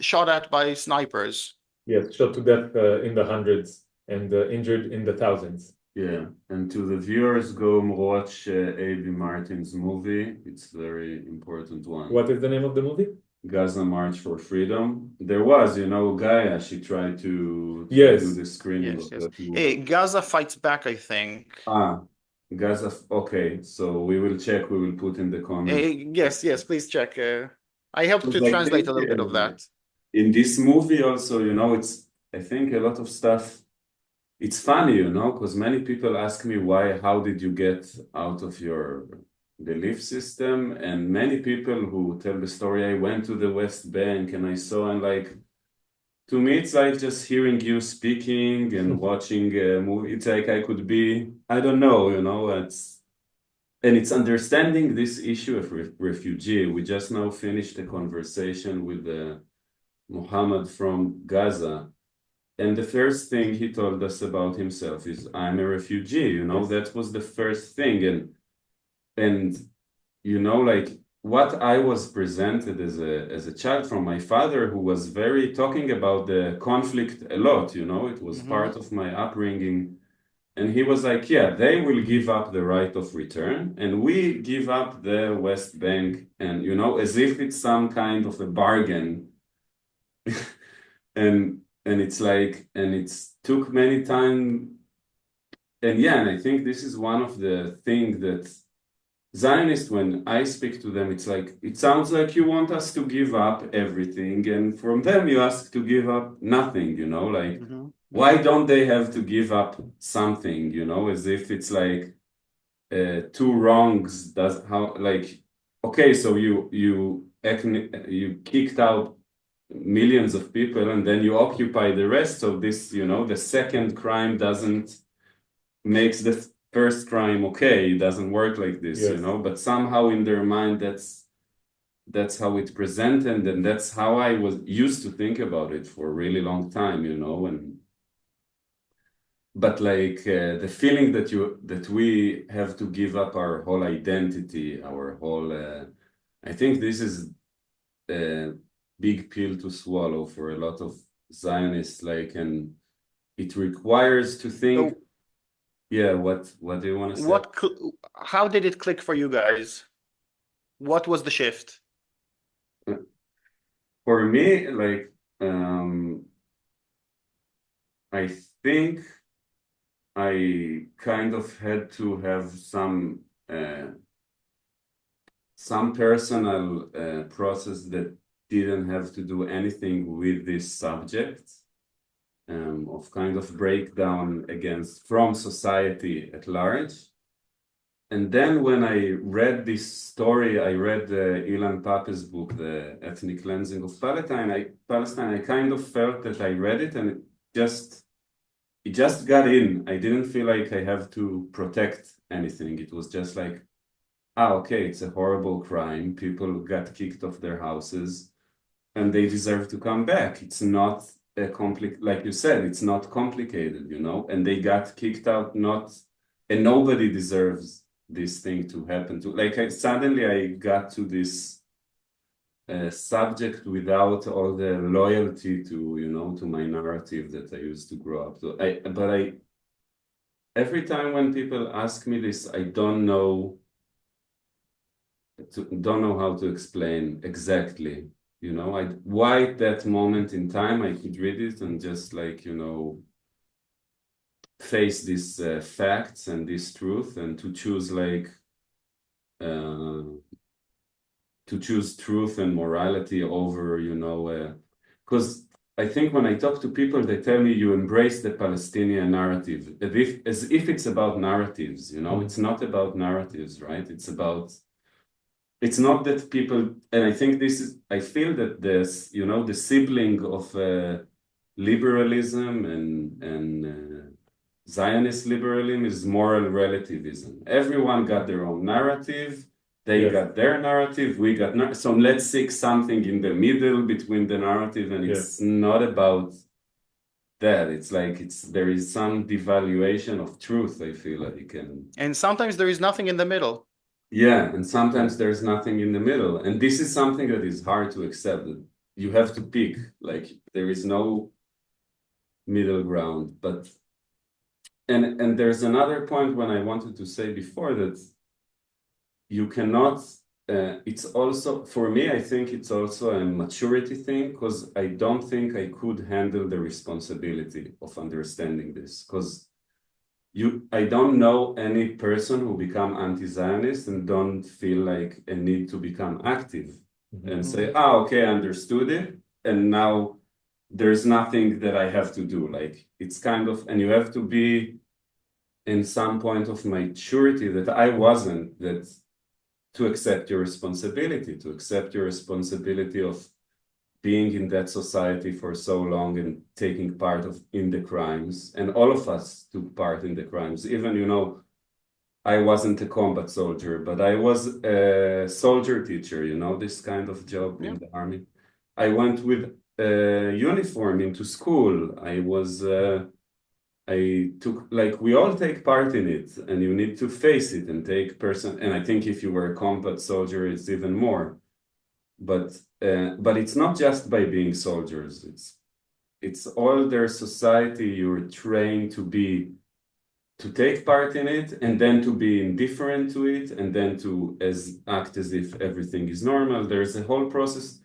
shot at by snipers. Yes, shot to death in the hundreds and injured in the thousands. Yeah, and to the viewers, go watch A.B. Martin's movie. It's a very important one. What is the name of the movie? Gaza March for Freedom. There was, Gaia, she tried to Yes. do the screening Yes, of yes. that movie. Hey, Gaza Fights Back, I think. Gaza, okay, so we will check, we will put in the comments. Yes, please check. I helped to Like translate a little bit of that. In this movie also, it's, I think a lot of stuff, it's funny, because many people ask me how did you get out of your belief system? And many people who tell the story, I went to the West Bank and I saw, and like, to me, it's like just hearing you speaking and watching a movie. It's like I could be, I don't know, and it's understanding this issue of refugee. We just now finished a conversation with Muhammad from Gaza. And the first thing he told us about himself is, I'm a refugee, that was the first thing. And like what I was presented as a child from my father, who was very talking about the conflict a lot, it was part of my upbringing. And he was like, yeah, they will give up the right of return and we give up the West Bank, and as if it's some kind of a bargain. And it's like, and it's took many time. And I think this is one of the things that Zionists, when I speak to them, it's like, it sounds like you want us to give up everything, and from them you ask to give up nothing, like, why don't they have to give up something, as if it's like two wrongs, okay, so you kicked out millions of people and then you occupy the rest, so this, the second crime doesn't makes the first crime okay. It doesn't work like this. Yes. But somehow in their mind that's how it's presented, and that's how I was used to think about it for a really long time, but like the feeling that we have to give up our whole identity, our whole I think this is a big pill to swallow for a lot of Zionists, like, and it requires to think. Yeah, what do you want to say? How did it click for you guys? What was the shift? For me, like, I think I kind of had to have some personal process that didn't have to do anything with this subject. Of kind of breakdown from society at large. And then when I read this story, I read Ilan Pappes' book, The Ethnic Cleansing of Palestine. I kind of felt that I read it and it just got in. I didn't feel like I have to protect anything. It was just like, okay, it's a horrible crime. People got kicked off their houses and they deserve to come back. It's not like you said, it's not complicated, and they got kicked out, and nobody deserves this thing to happen to. Like, suddenly I got to this subject without all the loyalty to, to my narrative that I used to grow up to. But every time when people ask me this, I don't know how to explain exactly. Why at that moment in time I could read it and just like, face these facts and this truth, and to choose like, to choose truth and morality over, because I think when I talk to people, they tell me you embrace the Palestinian narrative as if it's about narratives, it's not about narratives, right? It's about it's not that people, and I think I feel that this, the sibling of liberalism and Zionist liberalism is moral relativism. Everyone got their own narrative. They got their narrative. We got so let's seek something in the middle between the narrative, and it's not about that. It's like there is some devaluation of truth, I feel like, and sometimes there is nothing in the middle. Yeah, and sometimes there's nothing in the middle, and this is something that is hard to accept. That you have to pick. Like there is no middle ground. But and there's another point when I wanted to say before that you cannot. It's also, for me, I think it's also a maturity thing, because I don't think I could handle the responsibility of understanding this, because I don't know any person who become anti-Zionist and don't feel like a need to become active and say, okay, I understood it, and now there's nothing that I have to do. Like it's kind of, and you have to be in some point of maturity that I wasn't, that to accept your responsibility of being in that society for so long and taking part in the crimes. And all of us took part in the crimes. Even, I wasn't a combat soldier, but I was a soldier teacher, this kind of job in the army. I went with a uniform into school. I took, like, we all take part in it, and you need to face it and and I think if you were a combat soldier, it's even more. But it's not just by being soldiers. It's all their society you're trained to take part in it, and then to be indifferent to it, and then to act as if everything is normal. There's a whole process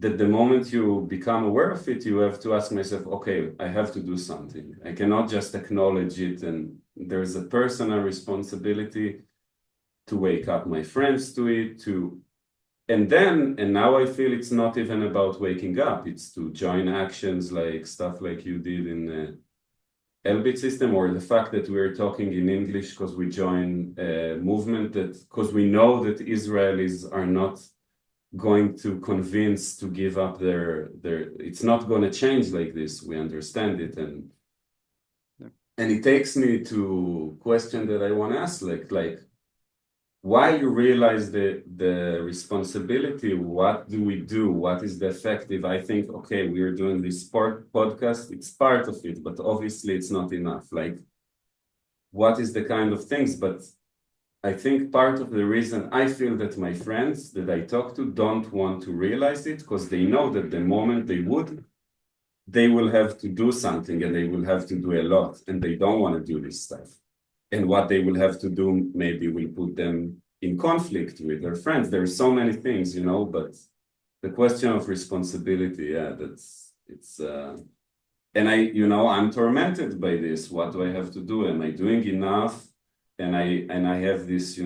that the moment you become aware of it, you have to ask myself, okay, I have to do something. I cannot just acknowledge it, and there's a personal responsibility to wake up my friends to it, and now I feel it's not even about waking up, it's to join actions like stuff like you did in the Elbit system, or the fact that we're talking in English because we join a movement because we know that Israelis are not going to convince to give up their it's not going to change like this. We understand it, and it takes me to question that I want to ask, like why you realize the responsibility, what do we do, what is the effective? I think, okay, we are doing this podcast, it's part of it, but obviously it's not enough. Like, what is the kind of things? But I think part of the reason I feel that my friends that I talk to don't want to realize it, because they know that the moment they will have to do something, and they will have to do a lot, and they don't want to do this stuff. And what they will have to do maybe will put them in conflict with their friends. There are so many things, but the question of responsibility, and I'm tormented by this. What do I have to do? Am I doing enough? And I have this,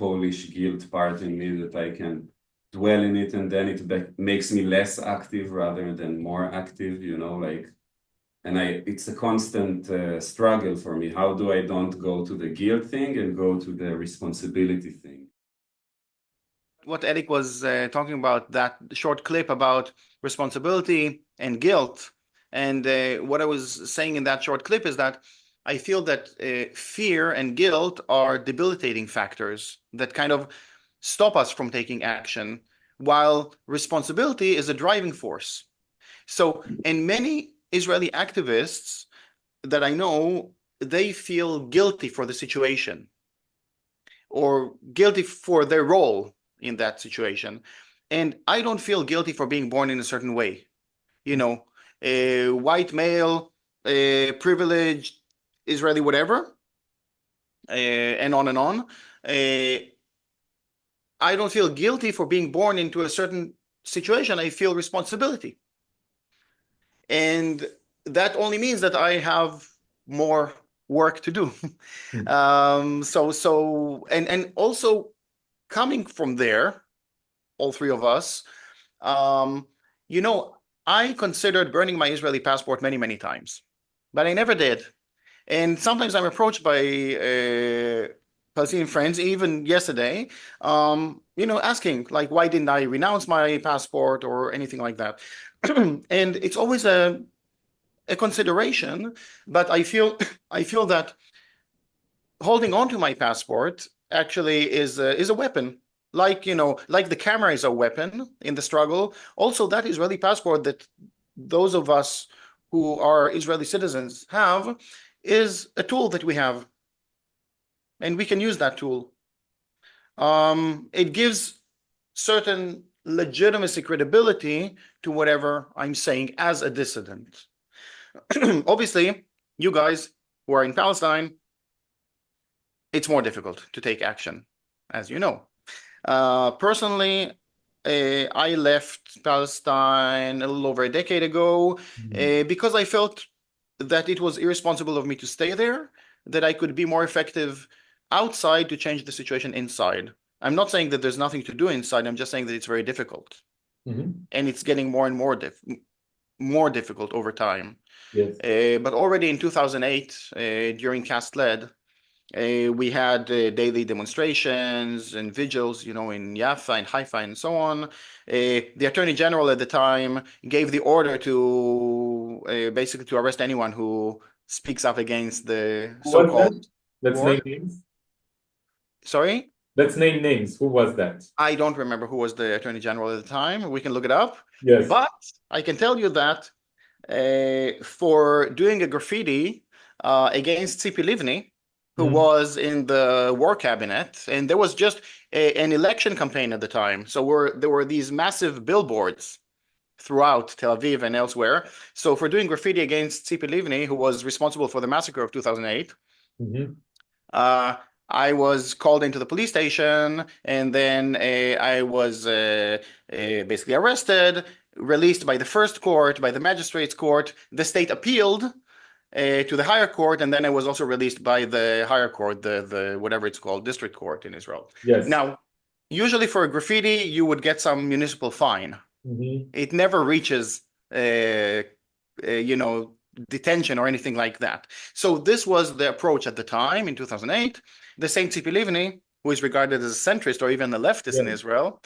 Polish guilt part in me that I can dwell in it, and then it makes me less active rather than more active, and it's a constant struggle for me. How do I don't go to the guilt thing and go to the responsibility thing? What Elik was talking about, that short clip about responsibility and guilt, and what I was saying in that short clip is that I feel that fear and guilt are debilitating factors that kind of stop us from taking action, while responsibility is a driving force. So, and many Israeli activists that I know, they feel guilty for the situation, or guilty for their role in that situation. And I don't feel guilty for being born in a certain way. A white male, privileged, Israeli, whatever, and on and on. I don't feel guilty for being born into a certain situation. I feel responsibility. And that only means that I have more work to do. And also coming from there, all three of us, I considered burning my Israeli passport many, many times, but I never did. And sometimes I'm approached by Palestinian friends, even yesterday, asking like, why didn't I renounce my passport or anything like that? And it's always a consideration, but I feel that holding on to my passport actually is a weapon. Like the camera is a weapon in the struggle. Also, that Israeli passport that those of us who are Israeli citizens have is a tool that we have, and we can use that tool. It gives certain legitimacy, credibility to whatever I'm saying as a dissident. Obviously, you guys who are in Palestine, it's more difficult to take action, as you know. Personally, I left Palestine a little over a decade ago because I felt that it was irresponsible of me to stay there, that I could be more effective outside to change the situation inside. I'm not saying that there's nothing to do inside. I'm just saying that it's very difficult. And it's getting more and more difficult over time. Yes. But already in 2008, during Cast-Led, we had daily demonstrations and vigils, in Jaffa and Haifa and so on. The Attorney General at the time gave the order to basically to arrest anyone who speaks up against the so-called Let's war. name names. Sorry? Let's name names. Who was that? I don't remember who was the Attorney General at the time. We can look it up. Yes. But I can tell you that for doing a graffiti against Tzipi Livni, who was in the war cabinet, and there was just an election campaign at the time. So there were these massive billboards throughout Tel Aviv and elsewhere. So for doing graffiti against Tzipi Livni, who was responsible for the massacre of 2008, I was called into the police station, and then I was basically arrested, released by the first court, by the magistrate's court. The state appealed to the higher court, and then I was also released by the higher court, the whatever it's called, district court in Israel. Yes. Now, usually for a graffiti, you would get some municipal fine. It never reaches, detention or anything like that. So this was the approach at the time in 2008. The same Tzipi Livni, who is regarded as a centrist or even a leftist in Israel,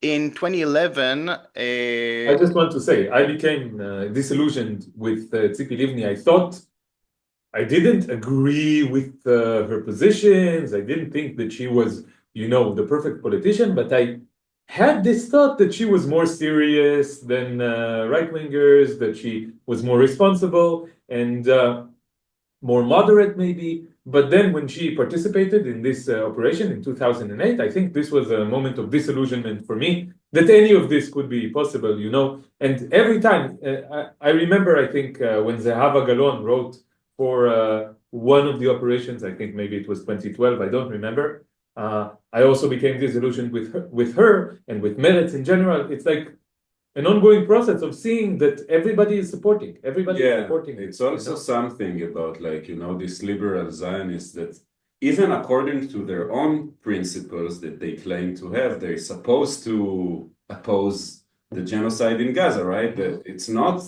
in 2011, I just want to say, I became disillusioned with Tzipi Livni. I thought I didn't agree with her positions. I didn't think that she was, the perfect politician, but I had this thought that she was more serious than right-wingers, that she was more responsible and more moderate maybe. But then when she participated in this operation in 2008, I think this was a moment of disillusionment for me, that any of this could be possible, And every time, I remember, I think, when Zehava Galon wrote for one of the operations, I think maybe it was 2012, I don't remember. I also became disillusioned with her and with Meretz in general. It's like an ongoing process of seeing that everybody is supporting. Everybody is supporting. It's also something about these liberal Zionists that even according to their own principles that they claim to have, they're supposed to oppose the genocide in Gaza, right? That it's not,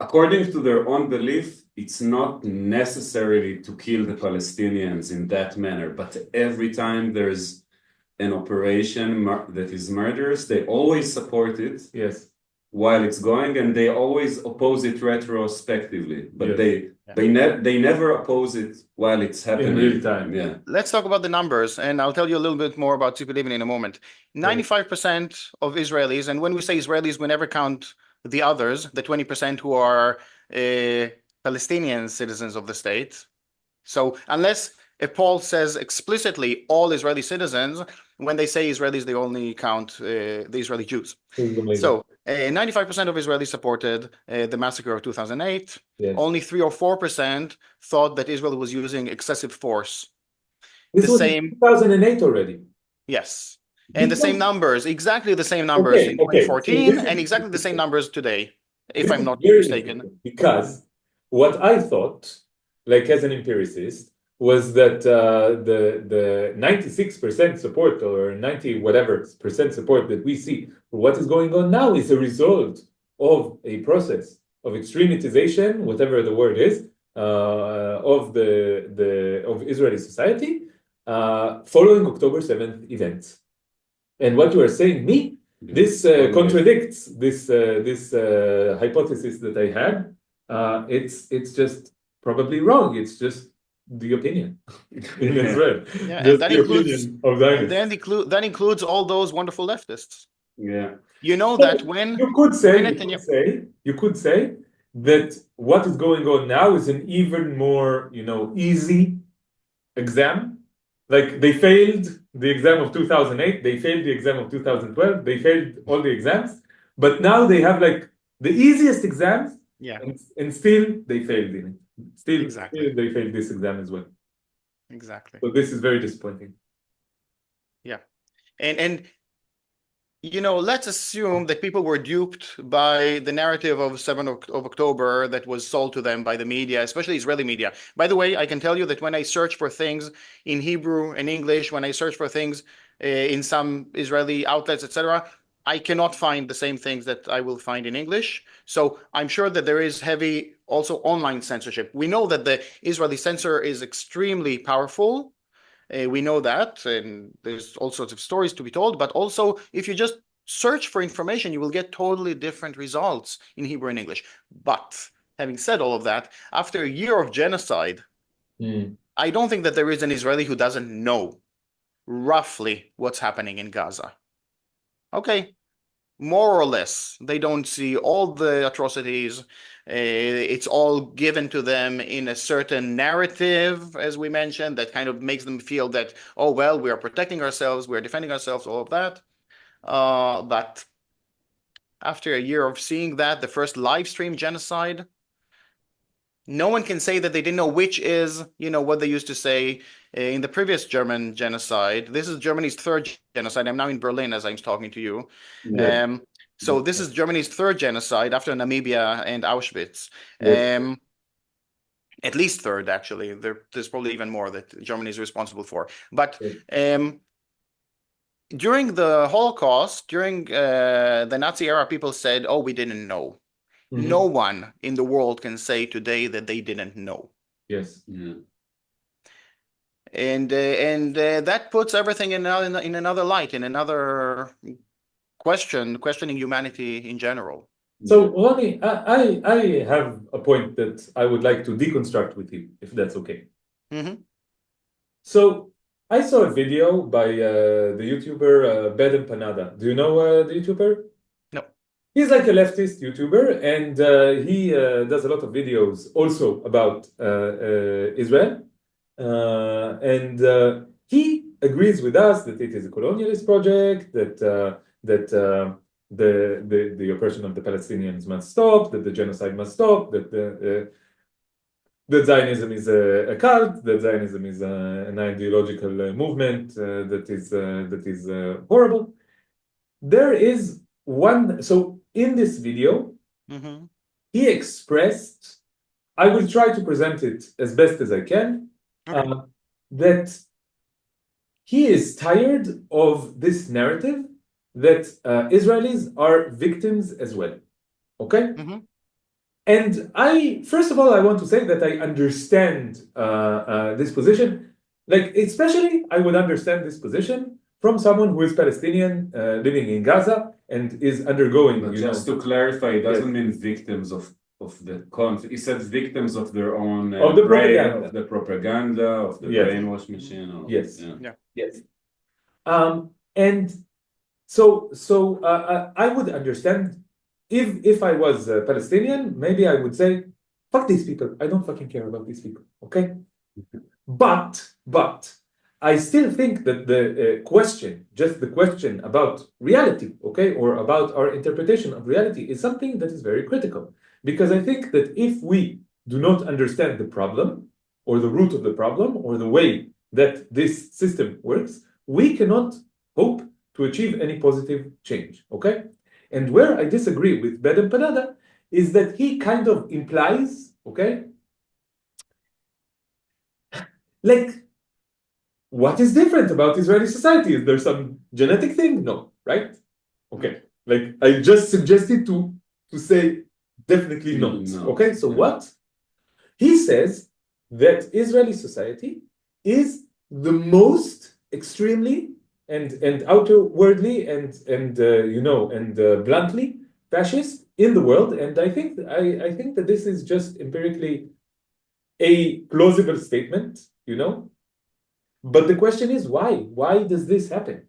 according to their own belief, it's not necessarily to kill the Palestinians in that manner, but every time there's an operation that is murderous, they always support it. Yes. While it's going, and they always oppose it retrospectively, but they never oppose it while it's happening. In real time. Yeah. Let's talk about the numbers, and I'll tell you a little bit more about Tzipi Livni in a moment. 95% of Israelis, and when we say Israelis, we never count the others, the 20% who are Palestinian citizens of the state. So unless a poll says explicitly all Israeli citizens, when they say Israelis, they only count the Israeli Jews. So 95% of Israelis supported the massacre of 2008. Yes. Only 3 or 4% thought that Israel was using excessive force. This was in 2008 already. Yes. And the same numbers, exactly the same numbers in 2014, and exactly the same numbers today, if I'm not mistaken. Because what I thought, like as an empiricist, was that the 96% support or 90 whatever percent support that we see for what is going on now is a result of a process of extremitization, whatever the word is, of of Israeli society following October 7th events. And what you are saying me, this contradicts this hypothesis that I had. It's just probably wrong. It's just the opinion in Israel. Yeah, Just and that the includes, opinion of and Zionists. that includes all those wonderful leftists. Yeah. You know that when You could say that what is going on now is an even more, easy exam. Like they failed the exam of 2008, they failed the exam of 2012, they failed all the exams, but now they have like the easiest exams, yeah, and still they failed in it. Still exactly, they failed this exam as well. exactly. So this is very disappointing. Yeah, and let's assume that people were duped by the narrative of 7th of October that was sold to them by the media, especially Israeli media. By the way, I can tell you that when I search for things in Hebrew and English, when I search for things in some Israeli outlets, etc., I cannot find the same things that I will find in English. So I'm sure that there is heavy also online censorship. We know that the Israeli censor is extremely powerful. We know that, and there's all sorts of stories to be told, but also if you just search for information, you will get totally different results in Hebrew and English. But having said all of that, after a year of genocide, I don't think that there is an Israeli who doesn't know roughly what's happening in Gaza. Okay, more or less, they don't see all the atrocities. It's all given to them in a certain narrative, as we mentioned, that kind of makes them feel that, oh, well, we are protecting ourselves, we are defending ourselves, all of that. But after a year of seeing that, the first live stream genocide, no one can say that they didn't know which is, what they used to say in the previous German genocide. This is Germany's third genocide. I'm now in Berlin as I'm talking to you. Yeah. So this is Germany's third genocide after Namibia and Auschwitz. Yes. At least third, actually. There's probably even more that Germany is responsible for. But during the Holocaust, during the Nazi era, people said, oh, we didn't know. No one in the world can say today that they didn't know. Yes. Yeah. And that puts everything in another light, in another questioning humanity in general. So Ronnie, I have a point that I would like to deconstruct with you, if that's okay. So I saw a video by the YouTuber Bed Panada. Do you know the YouTuber? No. He's like a leftist YouTuber, and he does a lot of videos also about Israel. And he agrees with us that it is a colonialist project, that the oppression of the Palestinians must stop, that the genocide must stop, that that Zionism is a cult, that Zionism is an ideological movement that is horrible. There is one. So in this video, he expressed. I will try to present it as best as I can. That he is tired of this narrative that Israelis are victims as well. Okay? And first of all, I want to say that I understand this position. Like, especially, I would understand this position from someone who is Palestinian, living in Gaza, and is undergoing. But just to clarify, it doesn't mean victims of the conflict. He said victims of their own of the propaganda, of the propaganda, of the brainwash machine. Yes. And so I would understand if I was Palestinian, maybe I would say, fuck these people. I don't fucking care about these people. Okay. But I still think that the question, just the question about reality, okay, or about our interpretation of reality is something that is very critical. Because I think that if we do not understand the problem, or the root of the problem, or the way that this system works, we cannot hope to achieve any positive change, okay? And where I disagree with Bed Panada is that he kind of implies, okay, like, what is different about Israeli society? Is there some genetic thing? No, right? Okay, like I just suggested to say definitely not. Okay, so what? He says that Israeli society is the most extremely and outwardly and bluntly fascist in the world. And I think that this is just empirically a plausible statement, But the question is why? Why does this happen?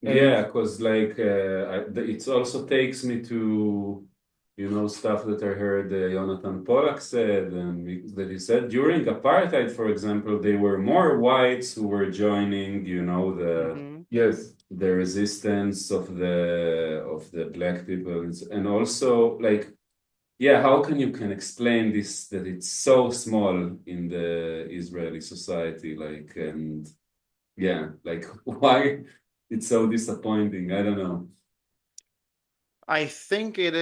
Yeah, because it also takes me to stuff that I heard Jonathan Pollack said, and that he said during apartheid, for example, there were more whites who were joining, Yes, the resistance of the black people, and also how can explain this, that it's so small in the Israeli society, why it's so disappointing? I don't know. I think it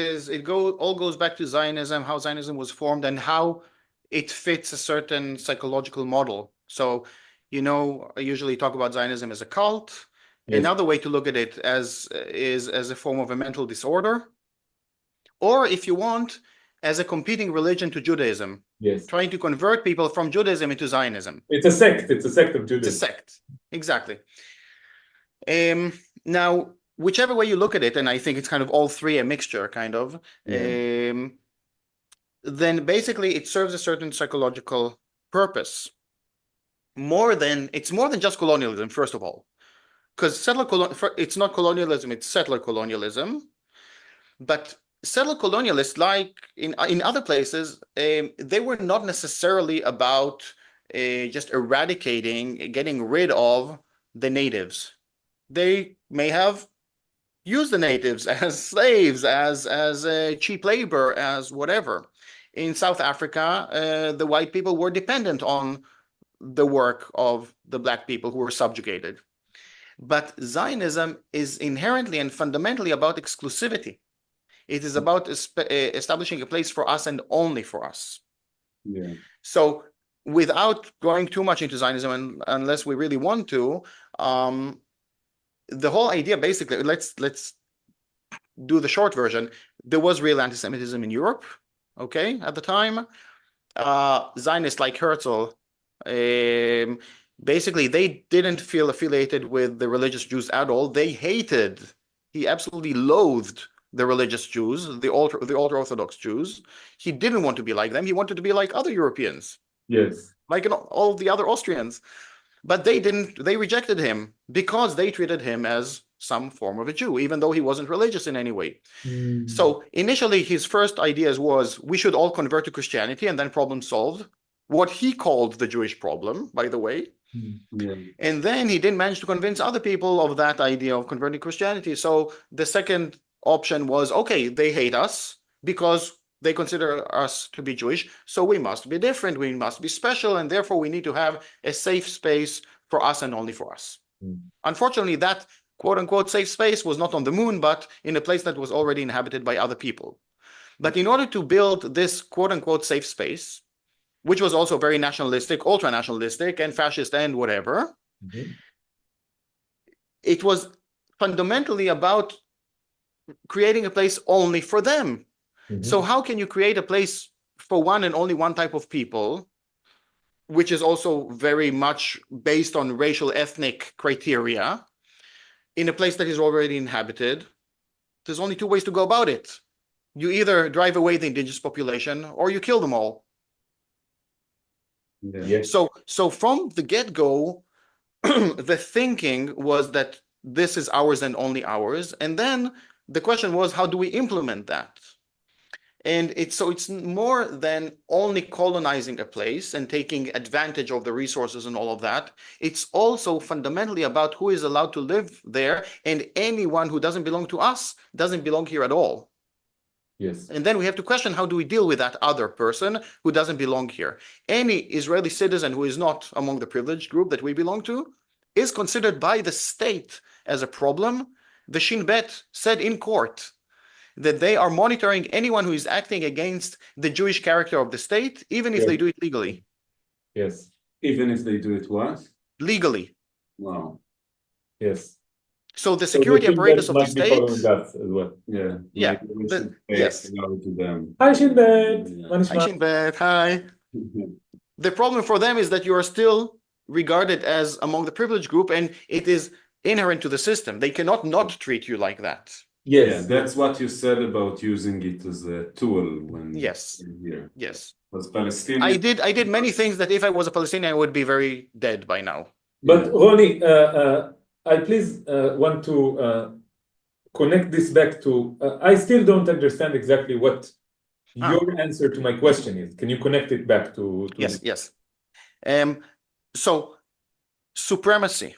all goes back to Zionism, how Zionism was formed and how it fits a certain psychological model. So, I usually talk about Zionism as a cult. Yes. Another way to look at it is as a form of a mental disorder, or if you want, as a competing religion to Judaism. Yes. Trying to convert people from Judaism into Zionism. It's a sect. It's a sect of Judaism. It's a sect. Exactly. Now, whichever way you look at it, and I think it's kind of all three, a mixture, kind of, then basically it serves a certain psychological purpose. It's more than just colonialism, first of all. Because it's not colonialism, it's settler colonialism. But settler colonialists, like in other places, they were not necessarily about just getting rid of the natives. They may have used the natives as slaves, as cheap labor, as whatever. In South Africa, the white people were dependent on the work of the black people who were subjugated. But Zionism is inherently and fundamentally about exclusivity. It is about establishing a place for us and only for us. Yeah. So without going too much into Zionism, unless we really want to, the whole idea, basically, let's do the short version. There was real anti-Semitism in Europe, okay, at the time. Zionists like Herzl, basically, they didn't feel affiliated with the religious Jews at all. He absolutely loathed the religious Jews, the ultra-Orthodox Jews. He didn't want to be like them. He wanted to be like other Europeans. Yes. Like all the other Austrians. But they rejected him because they treated him as some form of a Jew, even though he wasn't religious in any way. So initially, his first ideas was we should all convert to Christianity and then problem solved. What he called the Jewish problem, by the way. Yeah. And then he didn't manage to convince other people of that idea of converting Christianity. So the second option was, okay, they hate us because they consider us to be Jewish, so we must be different, we must be special, and therefore we need to have a safe space for us and only for us. Unfortunately, that quote-unquote safe space was not on the moon, but in a place that was already inhabited by other people. But in order to build this quote-unquote safe space, which was also very nationalistic, ultra-nationalistic, and fascist, and whatever, it was fundamentally about creating a place only for them. So how can you create a place for one and only one type of people, which is also very much based on racial ethnic criteria, in a place that is already inhabited? There's only two ways to go about it. You either drive away the indigenous population or you kill them all. Yeah. So from the get-go, the thinking was that this is ours and only ours. And then the question was, how do we implement that? And it's more than only colonizing a place and taking advantage of the resources and all of that. It's also fundamentally about who is allowed to live there, and anyone who doesn't belong to us doesn't belong here at all. Yes. And then we have to question, how do we deal with that other person who doesn't belong here? Any Israeli citizen who is not among the privileged group that we belong to is considered by the state as a problem. The Shin Bet said in court that they are monitoring anyone who is acting against the Jewish character of the state, even if they do it legally. Yes. Even if they do it what? Legally. Wow. Yes. So the security apparatus of the state. That as well. Yeah. Yeah. Yes. To them. Hi, Shin Bet. Hi, Shin Bet. Hi. The problem for them is that you are still regarded as among the privileged group, and it is inherent to the system. They cannot not treat you like that. Yes. Yeah, that's what you said about using it as a tool when Yes. here. Yes. Because Palestinian. I did many things that if I was a Palestinian, I would be very dead by now. But Ronnie, I please want to connect this back to, I still don't understand exactly what your answer to my question is. Can you connect it back to Yes, yes. So supremacy,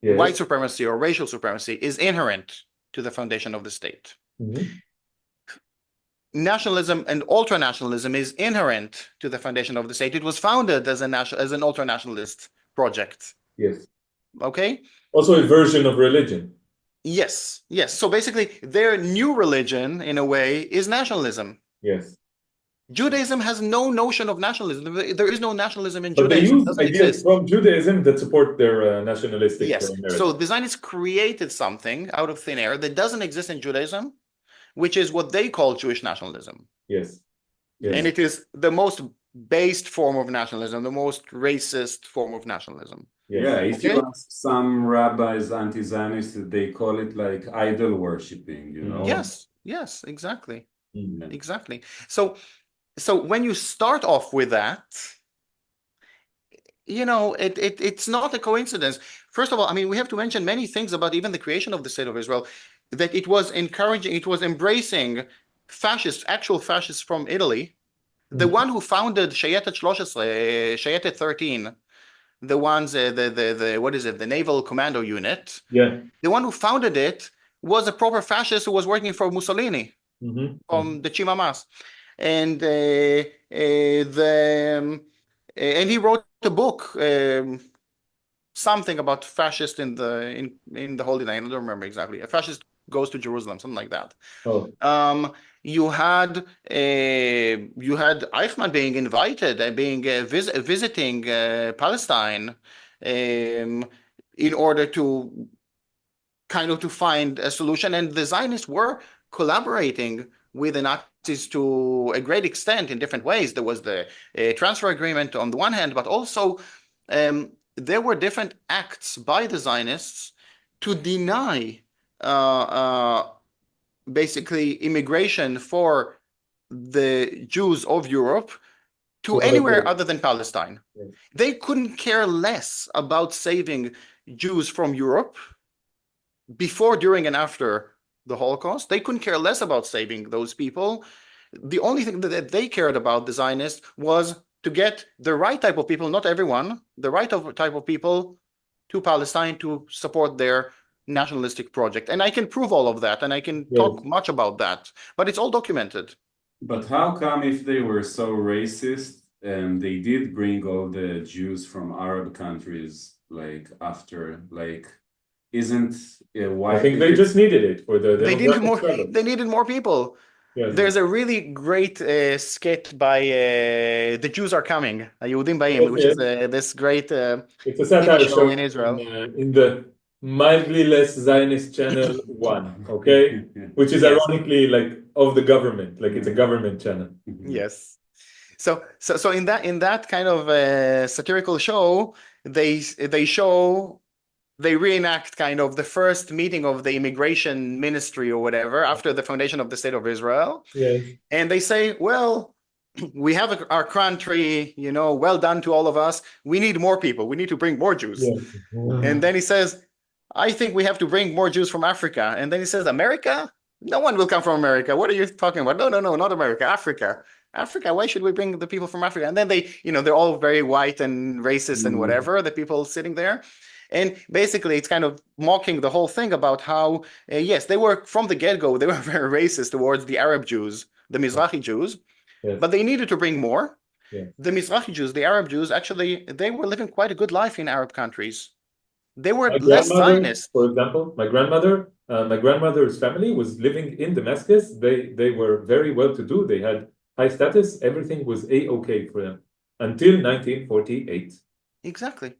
Yes. white supremacy or racial supremacy is inherent to the foundation of the state. Mhm. Nationalism and ultranationalism is inherent to the foundation of the state. It was founded as an ultranationalist project. Yes. Okay? Also a version of religion. Yes, yes. So basically, their new religion, in a way, is nationalism. Yes. Judaism has no notion of nationalism. There is no nationalism in But they Judaism. It use doesn't ideas exist. from Judaism that support their nationalistic Yes. narrative. So the Zionists created something out of thin air that doesn't exist in Judaism, which is what they call Jewish nationalism. Yes. Yes. And it is the most based form of nationalism, the most racist form of nationalism. Yes. Yeah, if Okay. you ask some rabbis, anti-Zionists, they call it like idol worshipping, you know? Yes, yes, exactly. Mhm. Exactly. So when you start off with that, you know, it's not a coincidence. First of all, I mean, we have to mention many things about even the creation of the state of Israel, that it was encouraging, it was embracing fascists, actual fascists from Italy. The one who founded Shayetet 13, Shayetet 13, the ones, the what is it, the naval commando unit. Yeah. The one who founded it was a proper fascist who was working for Mussolini from the Chimamas. And and he wrote a book, something about fascist in the Holy Land. I don't remember exactly. A fascist goes to Jerusalem, something like that. Oh. You had Eichmann being invited and being visiting Palestine in order to kind of to find a solution, and the Zionists were collaborating with the Nazis to a great extent in different ways. There was the transfer agreement on the one hand, but also there were different acts by the Zionists to deny basically immigration for the Jews of Europe to anywhere other than Palestine. Yes. They couldn't care less about saving Jews from Europe before, during, and after the Holocaust. They couldn't care less about saving those people. The only thing that they cared about, the Zionists, was to get the right type of people, not everyone, the right type of people to Palestine to support their nationalistic project. And I can prove all of that, and I can talk much about that, but it's all documented. But how come if they were so racist, they did bring all the Jews from Arab countries, like after, like, isn't why? I think they just needed it for the They needed more. struggle. They needed more people. Yes. There's a really great skit by The Jews Are Coming, Yehudim Baim, which is this great it's a satire show in Israel. In the mildly less Zionist channel 1, okay? Which is ironically like of the government, like it's a government channel. Yes. So in that kind of satirical show, they reenact kind of the first meeting of the immigration ministry or whatever after the foundation of the state of Israel. Yes. And they say, well, we have our country, you know, well done to all of us. We need more people. We need to bring more Jews. Yes. And then he says, I think we have to bring more Jews from Africa. And then he says, America? No one will come from America. What are you talking about? No, not America, Africa. Africa, why should we bring the people from Africa? And then they, you know, they're all very white and racist and whatever, the people sitting there. And basically, it's kind of mocking the whole thing about how, yes, they were, from the get-go, they were very racist towards the Arab Jews, the Mizrahi Jews, but they needed to bring more. The Mizrahi Jews, the Arab Jews, actually, they were living quite a good life in Arab countries. They were less Zionist. For example, my grandmother's family was living in Damascus. They were very well-to-do. They had high status. Everything was A-okay for them until 1948. Exactly.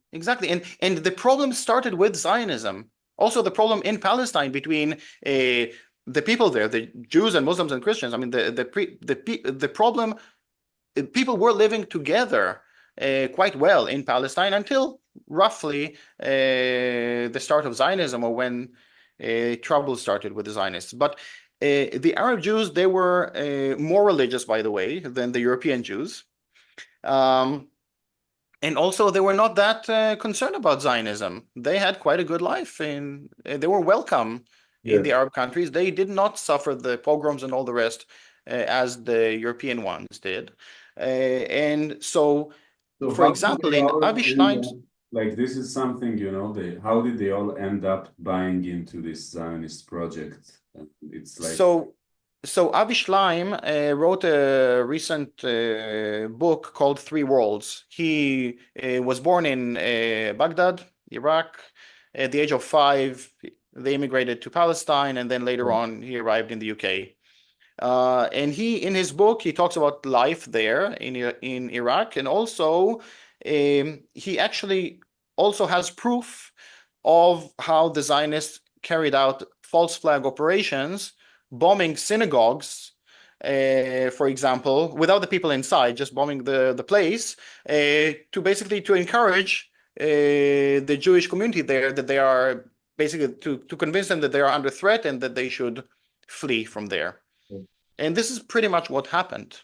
And the problem started with Zionism. Also, the problem in Palestine between the people there, the Jews and Muslims and Christians. I mean, the problem, people were living together quite well in Palestine until roughly the start of Zionism, or when trouble started with the Zionists. But the Arab Jews, they were more religious, by the way, than the European Jews. And also, they were not that concerned about Zionism. They had quite a good life, and they were welcome in the Arab countries. They did not suffer the pogroms and all the rest as the European ones did. And so, So for how did example, they in all Avi end Stein's, up, like this is something, how did they all end up buying into this Zionist project? It's like so Avi Schleim wrote a recent book called Three Worlds. He was born in Baghdad, Iraq. At the age of 5, they immigrated to Palestine, and then later on he arrived in the UK. And in his book, he talks about life there in Iraq, and also he actually also has proof of how the Zionists carried out false flag operations, bombing synagogues, for example, without the people inside, just bombing the place, to encourage the Jewish community there that they are basically to convince them that they are under threat and that they should flee from there. And this is pretty much what happened.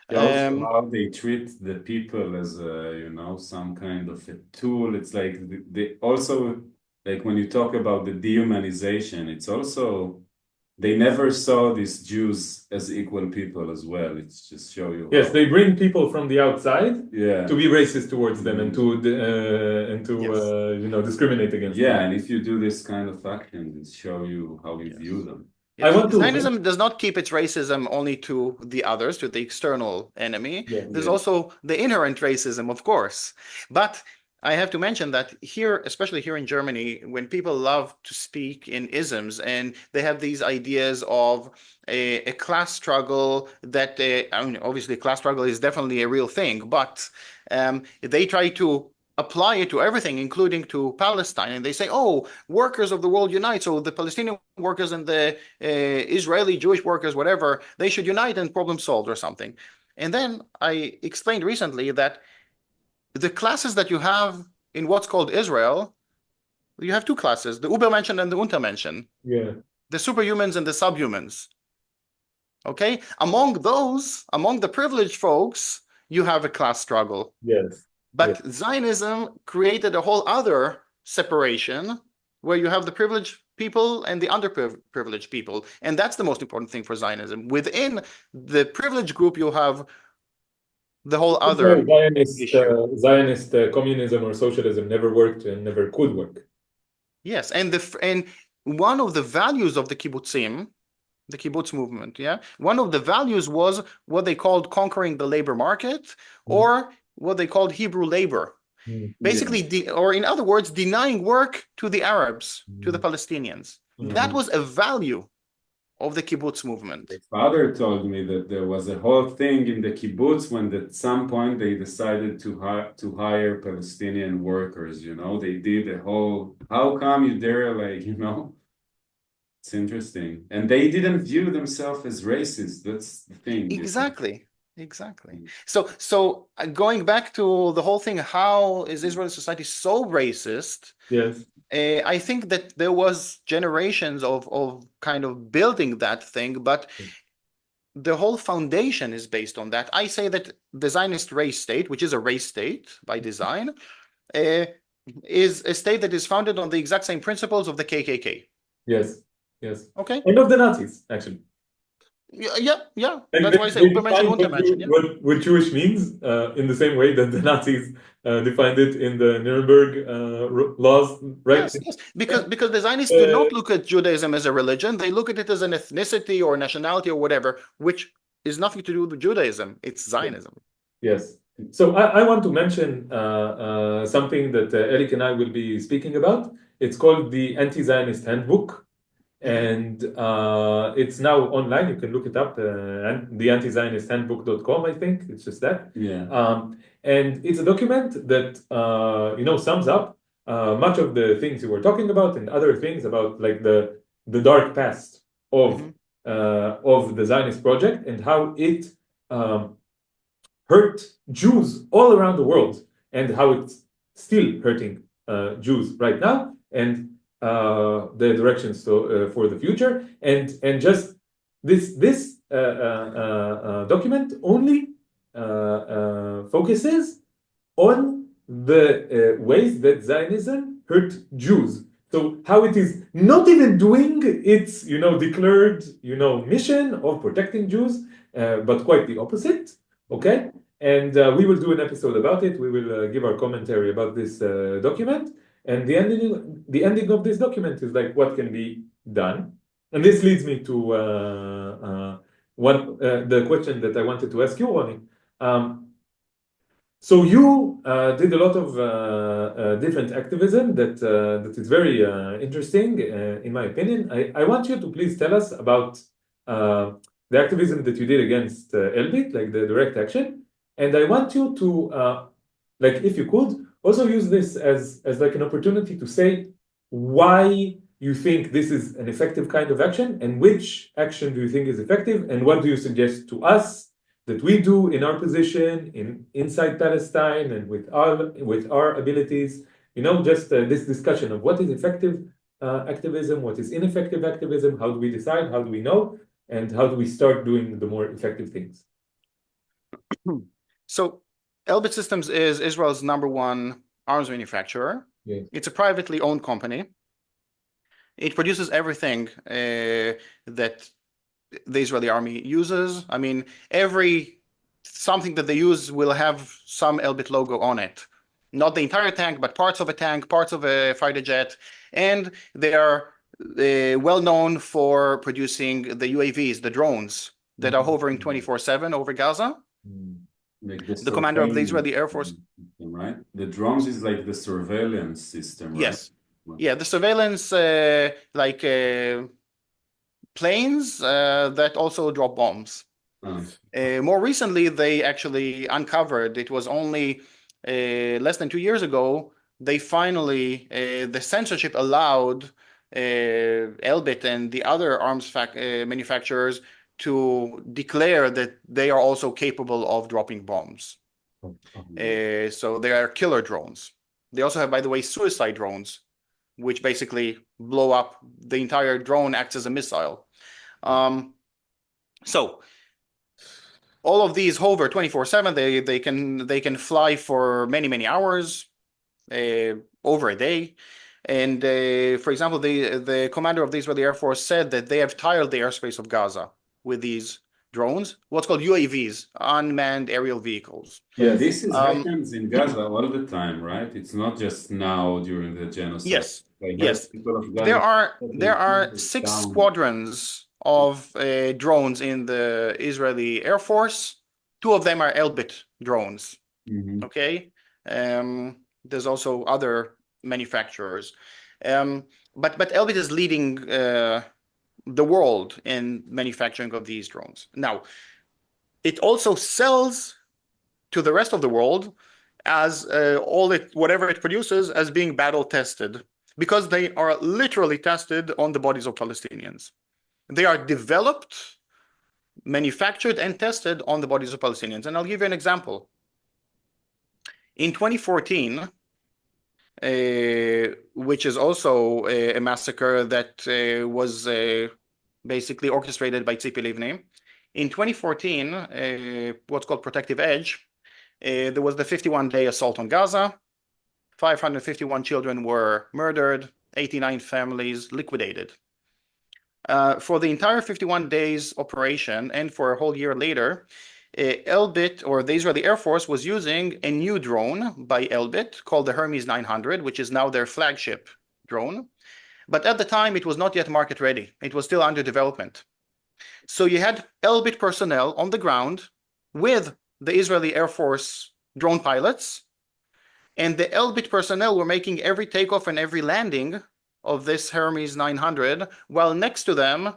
also how they treat the people as some kind of a tool. It's like they also, like when you talk about the dehumanization, it's also they never saw these Jews as equal people as well. It's just show you. Yes, they bring people from the outside to be racist towards them and to discriminate against them. Yeah, and if you do this kind of action, it show you how you view them. Zionism does not keep its racism only to the others, to the external enemy. There's also the inherent racism, of course. But I have to mention that here, especially here in Germany, when people love to speak in isms and they have these ideas of a class struggle that, obviously class struggle is definitely a real thing, but they try to apply it to everything, including to Palestine. And they say, oh, workers of the world unite. So the Palestinian workers and the Israeli Jewish workers, whatever, they should unite and problem solved or something. And then I explained recently that the classes that you have in what's called Israel, you have 2 classes, the Übermenschen and the Untermenschen. Yeah. The superhumans and the subhumans. Okay? Among the privileged folks, you have a class struggle. Yes. But Zionism created a whole other separation where you have the privileged people and the underprivileged people. And that's the most important thing for Zionism. Within the privileged group, you have the whole other Zionist communism or socialism never worked and never could work. Yes, and one of the values of the kibbutzim, the kibbutz movement, one of the values was what they called conquering the labor market, or what they called Hebrew labor. Basically, or in other words, denying work to the Arabs, to the Palestinians. That was a value of the kibbutz movement. My father told me that there was a whole thing in the kibbutz when at some point they decided to hire Palestinian workers, they did a whole, how come you dare, it's interesting. And they didn't view themselves as racist. That's the thing. Exactly. So going back to the whole thing, how is Israeli society so racist? Yes. I think that there was generations of kind of building that thing, but the whole foundation is based on that. I say that the Zionist race state, which is a race state by design, is a state that is founded on the exact same principles of the KKK. Yes. Okay. And of the Nazis, actually. Yeah. That's why I say Untermenschen. What Jewish means in the same way that the Nazis defined it in the Nuremberg laws, right? Yes. Because the Zionists do not look at Judaism as a religion. They look at it as an ethnicity or nationality or whatever, which is nothing to do with Judaism. It's Zionism. Yes. So I want to mention something that Elik and I will be speaking about. It's called the Anti-Zionist Handbook. And it's now online. You can look it up, the anti-zionisthandbook.com, I think. It's just that. Yeah. And it's a document that, sums up much of the things you were talking about and other things about like the dark past of the Zionist project and how it hurt Jews all around the world and how it still hurting Jews right now, and the directions for the future, and just this document only focuses on the ways that Zionism hurt Jews. So how it is not even doing its, declared, mission of protecting Jews, but quite the opposite. Okay, and we will do an episode about it. We will give our commentary about this document, and the ending of this document is like what can be done. And this leads me to the question that I wanted to ask you, Ronnie. So you did a lot of different activism that is very interesting, in my opinion. I want you to please tell us about the activism that you did against Elbit, like the direct action. And I want you to, if you could, also use this as like an opportunity to say why you think this is an effective kind of action, and which action do you think is effective, and what do you suggest to us that we do in our position inside Palestine and with our abilities, just this discussion of what is effective activism, what is ineffective activism, how do we decide, how do we know, and how do we start doing the more effective things? So Elbit Systems is Israel's #1 arms manufacturer. Yes. It's a privately owned company. It produces everything that the Israeli army uses. I mean, something that they use will have some Elbit logo on it. Not the entire tank, but parts of a tank, parts of a fighter jet. And they are well known for producing the UAVs, the drones that are hovering 24/7 over Gaza. Like the commander of the Israeli Air Force. Right? The drones is like the surveillance system, right? Yes. Yeah, the surveillance, planes that also drop bombs. More recently, they actually uncovered, it was only less than 2 years ago, they finally, the censorship allowed Elbit and the other arms manufacturers to declare that they are also capable of dropping bombs. So they are killer drones. They also have, by the way, suicide drones, which basically blow up. The entire drone acts as a missile. So all of these hover 24/7. They can fly for many hours, over a day. And for example, the commander of the Israeli Air Force said that they have tiled the airspace of Gaza with these drones, what's called UAVs, unmanned aerial vehicles. Yeah, this happens in Gaza all the time, right? It's not just now during the genocide. Yes, yes. There are 6 squadrons of drones in the Israeli Air Force. 2 of them are Elbit drones. Okay, there's also other manufacturers, but Elbit is leading the world in manufacturing of these drones. Now, it also sells to the rest of the world as whatever it produces as being battle tested, because they are literally tested on the bodies of Palestinians. They are developed, manufactured, and tested on the bodies of Palestinians. And I'll give you an example. In 2014, which is also a massacre that was basically orchestrated by Tzipi Livni. In 2014, what's called Protective Edge, there was the 51-day assault on Gaza. 551 children were murdered, 89 families liquidated. For the entire 51 days operation, and for a whole year later, Elbit, or the Israeli Air Force, was using a new drone by Elbit called the Hermes 900, which is now their flagship drone. But at the time, it was not yet market ready. It was still under development. So you had Elbit personnel on the ground with the Israeli Air Force drone pilots, and the Elbit personnel were making every takeoff and every landing of this Hermes 900, while next to them,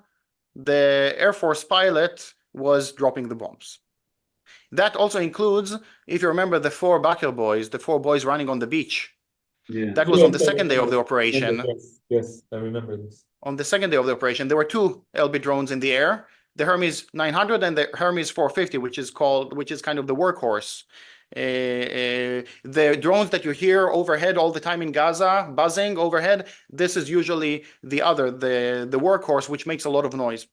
the Air Force pilot was dropping the bombs. That also includes, if you remember, the 4 Bakr boys, the 4 boys running on the beach. Yeah. That was on the second day of the operation. Yes, I remember this. On the second day of the operation, there were 2 Elbit drones in the air, the Hermes 900 and the Hermes 450, which is kind of the workhorse The drones that you hear overhead all the time in Gaza, buzzing overhead, this is usually the workhorse, which makes a lot of noise.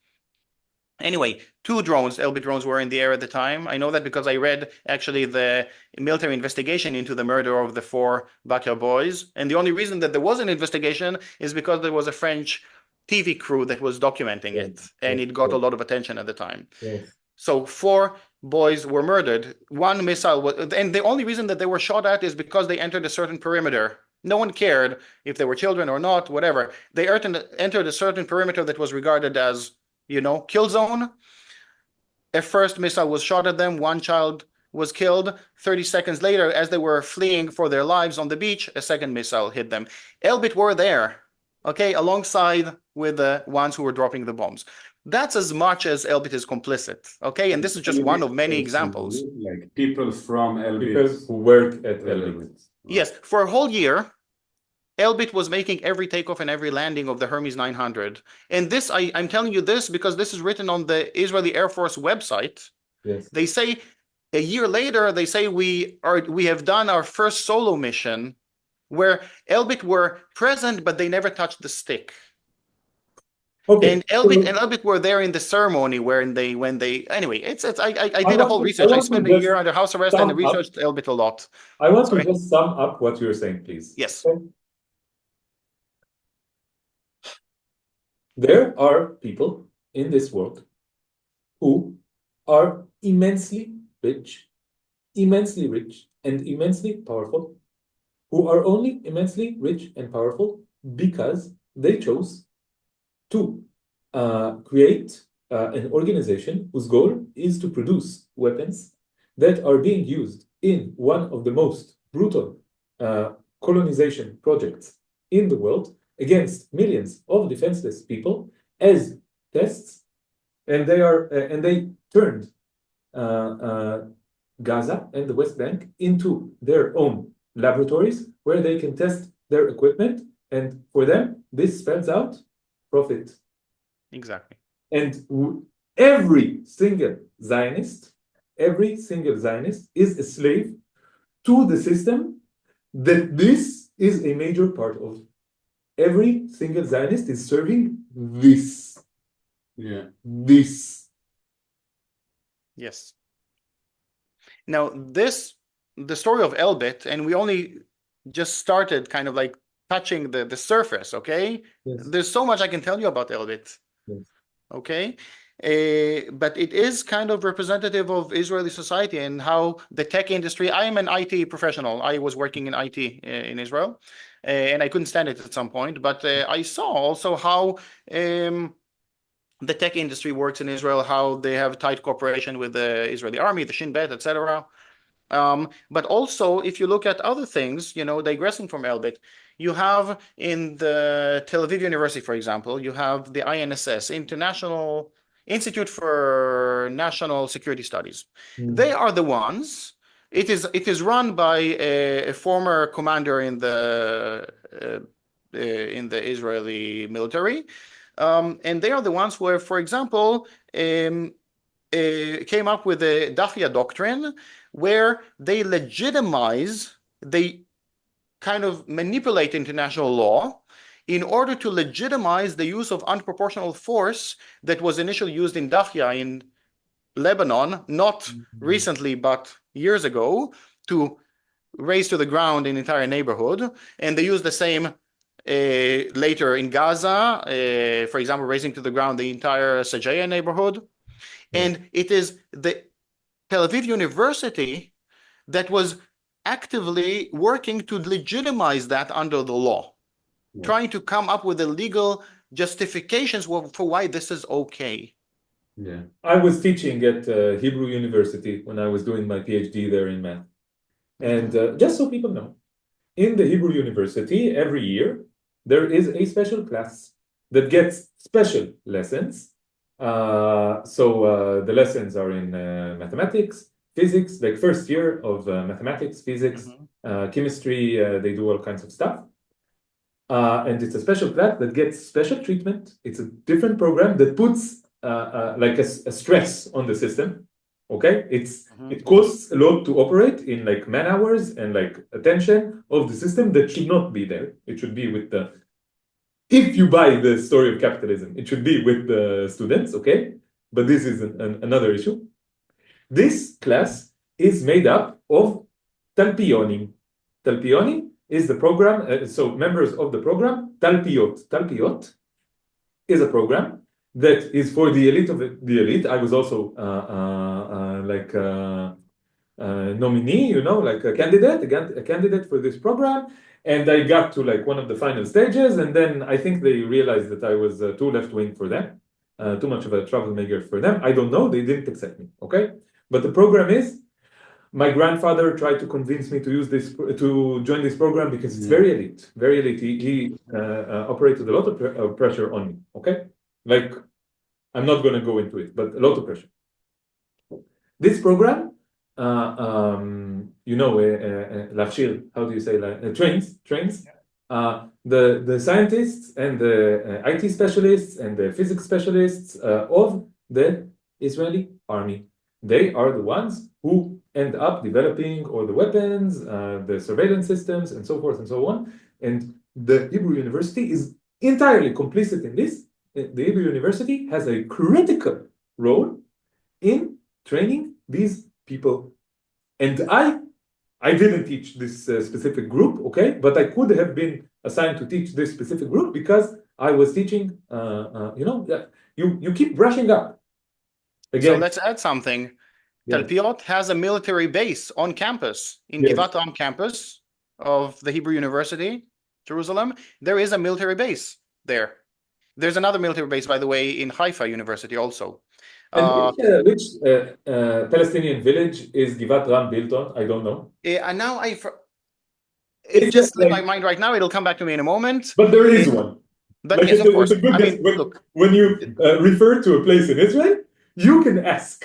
Anyway, 2 drones, Elbit drones, were in the air at the time. I know that because I read actually the military investigation into the murder of the 4 Bakr boys. And the only reason that there was an investigation is because there was a French TV crew that was documenting it, and it got a lot of attention at the time. So 4 boys were murdered. 1 missile was, and the only reason that they were shot at is because they entered a certain perimeter. No one cared if they were children or not, whatever. They entered a certain perimeter that was regarded as, kill zone. A first missile was shot at them. 1 child was killed. 30 seconds later, as they were fleeing for their lives on the beach, a second missile hit them. Elbit were there, okay, alongside with the ones who were dropping the bombs. That's as much as Elbit is complicit, okay? And this is just one of many examples. Like people from Elbit. People who work at Elbit. Yes, for a whole year, Elbit was making every takeoff and every landing of the Hermes 900. And this, I'm telling you this because this is written on the Israeli Air Force website. Yes. They say, a year later, they say we have done our first solo mission where Elbit were present, but they never touched the stick. Okay. And Elbit were there in the ceremony when they anyway, I did a whole research. I spent a year under house arrest and researched Elbit a lot. I want to just sum up what you're saying, please. Yes. Okay. There are people in this world who are immensely rich, and immensely powerful, who are only immensely rich and powerful because they chose to create an organization whose goal is to produce weapons that are being used in one of the most brutal colonization projects in the world against millions of defenseless people as tests, and they turned Gaza and the West Bank into their own laboratories where they can test their equipment, and for them this spells out profit. Exactly. And every single Zionist is a slave to the system that this is a major part of. Every single Zionist is serving this. Yeah. This. Yes. Now, the story of Elbit, and we only just started kind of like touching the surface, okay? Yes. There's so much I can tell you about Elbit, yes. Okay? But it is kind of representative of Israeli society and how the tech industry, I am an IT professional. I was working in IT in Israel, and I couldn't stand it at some point, but I saw also how the tech industry works in Israel, how they have tight cooperation with the Israeli army, the Shin Bet, etc. But also, if you look at other things, digressing from Elbit, you have in the Tel Aviv University, for example, you have the INSS, International Institute for National Security Studies. They are the ones. It is run by a former commander in the Israeli military, and they are the ones who, for example, came up with the Dahya doctrine, where they kind of manipulate international law in order to legitimize the use of unproportional force that was initially used in Dahya in Lebanon, not recently, but years ago, to raze to the ground an entire neighborhood. And they use the same later in Gaza, for example, razing to the ground the entire Sajaya neighborhood. And it is the Tel Aviv University that was actively working to legitimize that under the law, trying to come up with the legal justifications for why this is okay. Yeah, I was teaching at Hebrew University when I was doing my PhD there in math. And just so people know, in the Hebrew University, every year, there is a special class that gets special lessons. So the lessons are in mathematics, physics, like first year of mathematics, physics, chemistry, they do all kinds of stuff. And it's a special class that gets special treatment. It's a different program that puts like a stress on the system Okay, it costs a lot to operate in like man hours and like attention of the system that should not be there. It should be with the, if you buy the story of capitalism, it should be with the students, okay? But this is another issue. This class is made up of talpionim. Talpionim is the program, so members of the program, talpiot. Talpiot is a program that is for the elite of the elite. I was also nominee, you know, like a candidate for this program. And I got to like one of the final stages, and then I think they realized that I was too left-wing for them, too much of a troublemaker for them. I don't know, they didn't accept me, okay? But the program is, my grandfather tried to convince me to use this, to join this program because it's very elite, very elite. He operated a lot of pressure on me, okay? Like, I'm not gonna go into it, but a lot of pressure. This program, you know, להכשיר, how do you say, trains, the scientists and the IT specialists and the physics specialists of the Israeli army. They are the ones who end up developing all the weapons, the surveillance systems, and so forth and so on. And the Hebrew University is entirely complicit in this. The Hebrew University has a critical role in training these people. And I didn't teach this specific group, okay? But I could have been assigned to teach this specific group because I was teaching, you know, you keep brushing up. Again. So let's add something. Talpiot has a military base on campus, in Givat Ram campus of the Hebrew University, Jerusalem. There is a military base there. There's another military base, by the way, in Haifa University also. And which Palestinian village is Givat Ram built on? I don't know. And now it just slipped my mind right now. It'll come back to me in a moment. But there is one. But like yes, of course. I mean, look, when you refer to a place in Israel, you can ask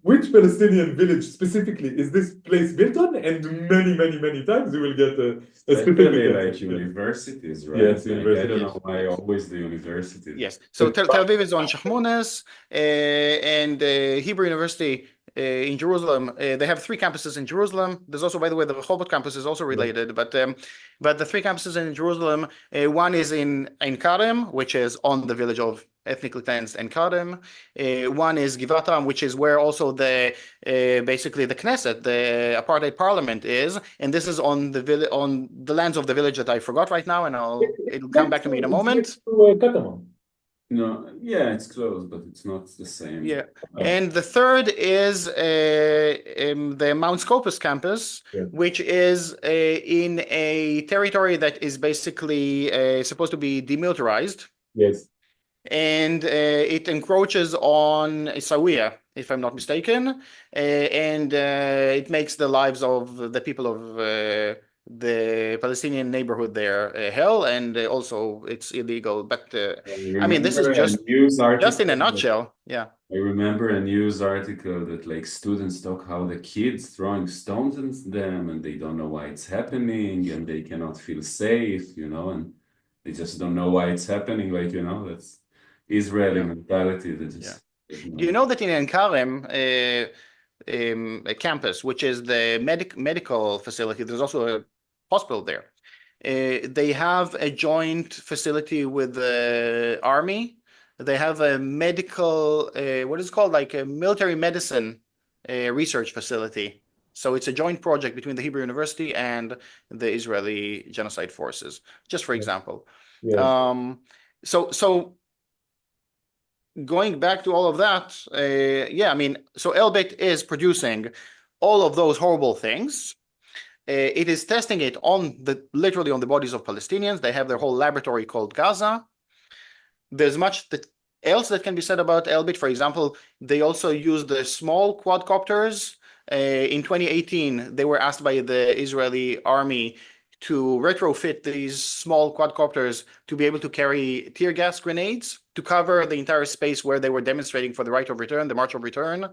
which Palestinian village specifically is this place built on, and many times you will get a specific like universities, right? Yes, like, universities. I don't know why always the universities. Yes. So Tel Aviv is on Shahmones, and Hebrew University in Jerusalem. They have 3 campuses in Jerusalem. There's also, by the way, the Rehovot campus is also related. But the 3 campuses in Jerusalem, one is in Ein Karem, which is on the village of ethnically cleansed Ein Karem. One is Givat Ram, which is where also the basically the Knesset, the apartheid parliament is, and this is on the lands of the village that I forgot right now, and it'll come back to me in a moment. No, yeah, it's close, but it's not the same. Yeah, and the third is the Mount Scopus campus, which is in a territory that is basically supposed to be demilitarized. Yes. And it encroaches on Isawiya, if I'm not mistaken, and it makes the lives of the people of the Palestinian neighborhood there hell, and also it's illegal. But I mean, this is just in a nutshell. Yeah. I remember a news article that like students talk how the kids throwing stones at them and they don't know why it's happening and they cannot feel safe, you know, and they just don't know why it's happening. Like, you know, that's Israeli mentality that just. Do you know that in Ein Karem, a campus, which is the medical facility, there's also a hospital there. They have a joint facility with the army. They have a medical, what is it called, like a military medicine research facility. So it's a joint project between the Hebrew University and the Israeli genocide forces, just for example. So going back to all of that, I mean, so Elbit is producing all of those horrible things. It is testing it on literally on the bodies of Palestinians. They have their whole laboratory called Gaza. There's much else that can be said about Elbit. For example, they also use the small quadcopters. In 2018, they were asked by the Israeli army to retrofit these small quadcopters to be able to carry tear gas grenades to cover the entire space where they were demonstrating for the right of return, the March of Return.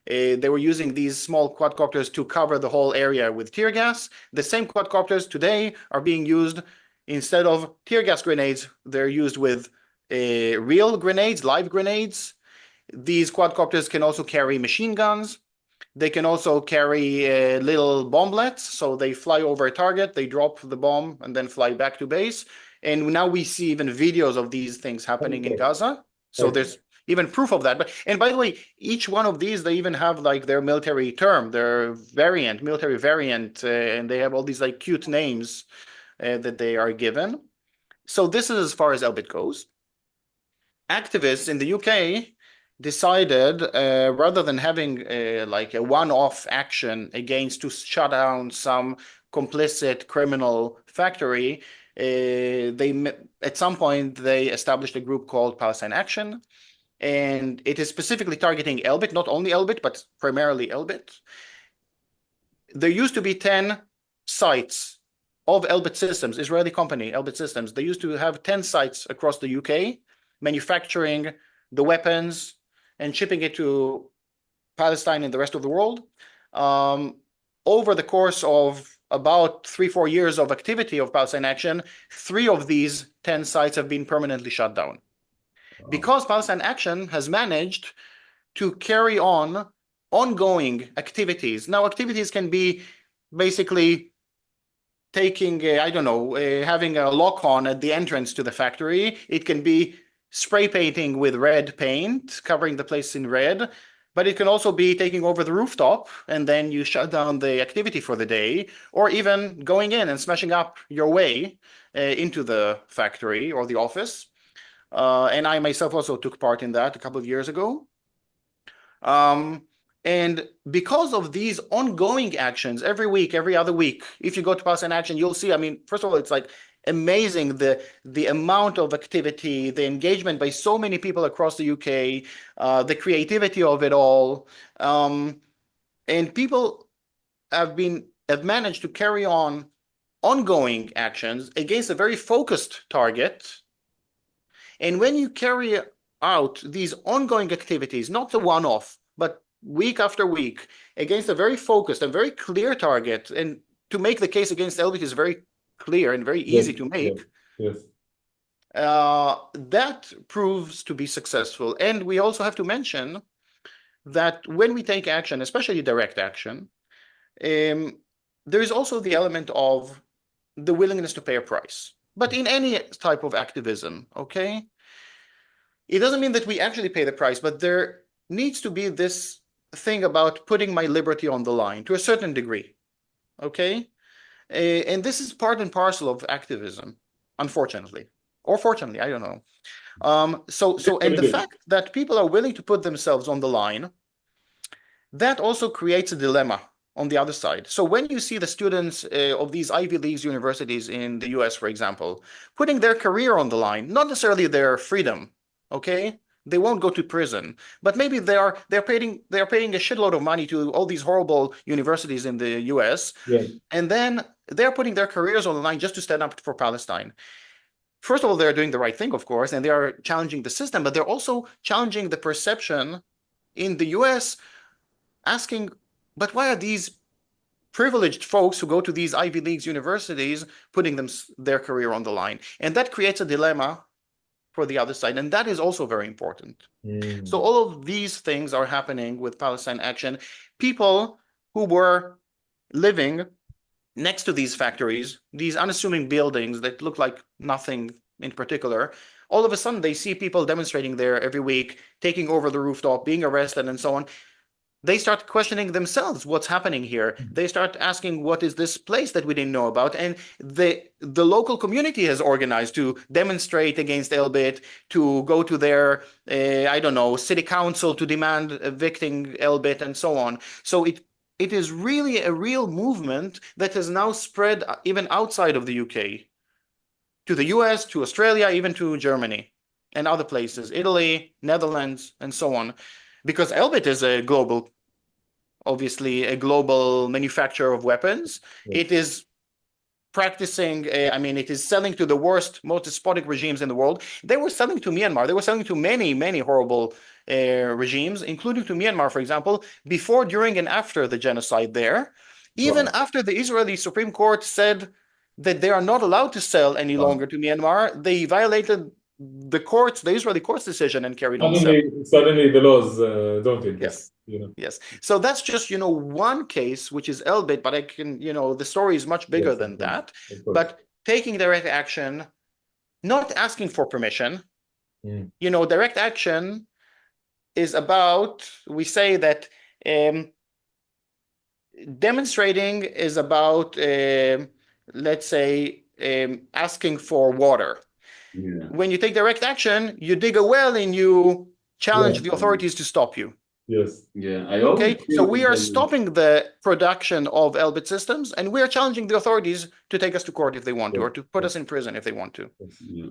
They were using these small quadcopters to cover the whole area with tear gas. The same quadcopters today are being used instead of tear gas grenades. They're used with real grenades, live grenades. These quadcopters can also carry machine guns. They can also carry little bomblets. So they fly over a target, they drop the bomb, and then fly back to base. And now we see even videos of these things happening in Gaza. So there's even proof of that. And by the way, each one of these, they even have like their military term, their military variant, and they have all these like cute names that they are given. So this is as far as Elbit goes. Activists in the UK decided, rather than having like a one-off action against to shut down some complicit criminal factory, at some point they established a group called Palestine Action, and it is specifically targeting Elbit, not only Elbit, but primarily Elbit. There used to be 10 sites of Elbit Systems, Israeli company, Elbit Systems. They used to have 10 sites across the UK, manufacturing the weapons and shipping it to Palestine and the rest of the world. Over the course of about 3-4 years of activity of Palestine Action, 3 of these 10 sites have been permanently shut down. Because Palestine Action has managed to carry on ongoing activities. Now, activities can be basically taking, having a lock-on at the entrance to the factory. It can be spray painting with red paint, covering the place in red, but it can also be taking over the rooftop and then you shut down the activity for the day, or even going in and smashing up your way into the factory or the office. And I myself also took part in that a couple of years ago. And because of these ongoing actions every week, every other week, if you go to Palestine Action, you'll see, first of all, it's like amazing the amount of activity, the engagement by so many people across the UK, the creativity of it all. And people have managed to carry on ongoing actions against a very focused target. And when you carry out these ongoing activities, not the one-off, but week after week, against a very focused and very clear target, and to make the case against Elbit is very clear and very easy to make. Yes. That proves to be successful. And we also have to mention that when we take action, especially direct action, there is also the element of the willingness to pay a price. But in any type of activism, okay, it doesn't mean that we actually pay the price, but there needs to be this thing about putting my liberty on the line to a certain degree, okay? And this is part and parcel of activism, unfortunately, or fortunately, I don't know. And the fact that people are willing to put themselves on the line, that also creates a dilemma on the other side. So when you see the students of these Ivy League universities in the US, for example, putting their career on the line, not necessarily their freedom, okay? They won't go to prison, but maybe they're paying a shitload of money to all these horrible universities in the US, and then they're putting their careers on the line just to stand up for Palestine. First of all, they're doing the right thing, of course, and they are challenging the system, but they're also challenging the perception in the US, asking, but why are these privileged folks who go to these Ivy League universities putting their career on the line? And that creates a dilemma for the other side, and that is also very important. So all of these things are happening with Palestine Action. People who were living next to these factories, these unassuming buildings that look like nothing in particular, all of a sudden they see people demonstrating there every week, taking over the rooftop, being arrested and so on. They start questioning themselves, what's happening here? They start asking, what is this place that we didn't know about? And the local community has organized to demonstrate against Elbit, to go to their, city council to demand evicting Elbit and so on. So it is really a real movement that has now spread even outside of the UK, to the US, to Australia, even to Germany and other places, Italy, Netherlands, and so on. Because Elbit is obviously a global manufacturer of weapons. It is practicing, it is selling to the worst, most despotic regimes in the world. They were selling to Myanmar. They were selling to many, many horrible regimes, including to Myanmar, for example, before, during, and after the genocide there. Even after the Israeli Supreme Court said that they are not allowed to sell any longer to Myanmar, they violated the Israeli court's decision and carried on. Suddenly the laws don't exist. Yes. Yes. So that's just, one case, which is Elbit, but I can, the story is much bigger than that. But taking direct action, not asking for permission, direct action is about, we say that demonstrating is about, let's say, asking for water. Yeah. When you take direct action, you dig a well and you challenge the authorities to stop you. Yes. Yeah. Okay. So we are stopping the production of Elbit systems, and we are challenging the authorities to take us to court if they want to, or to put us in prison if they want to. Yeah.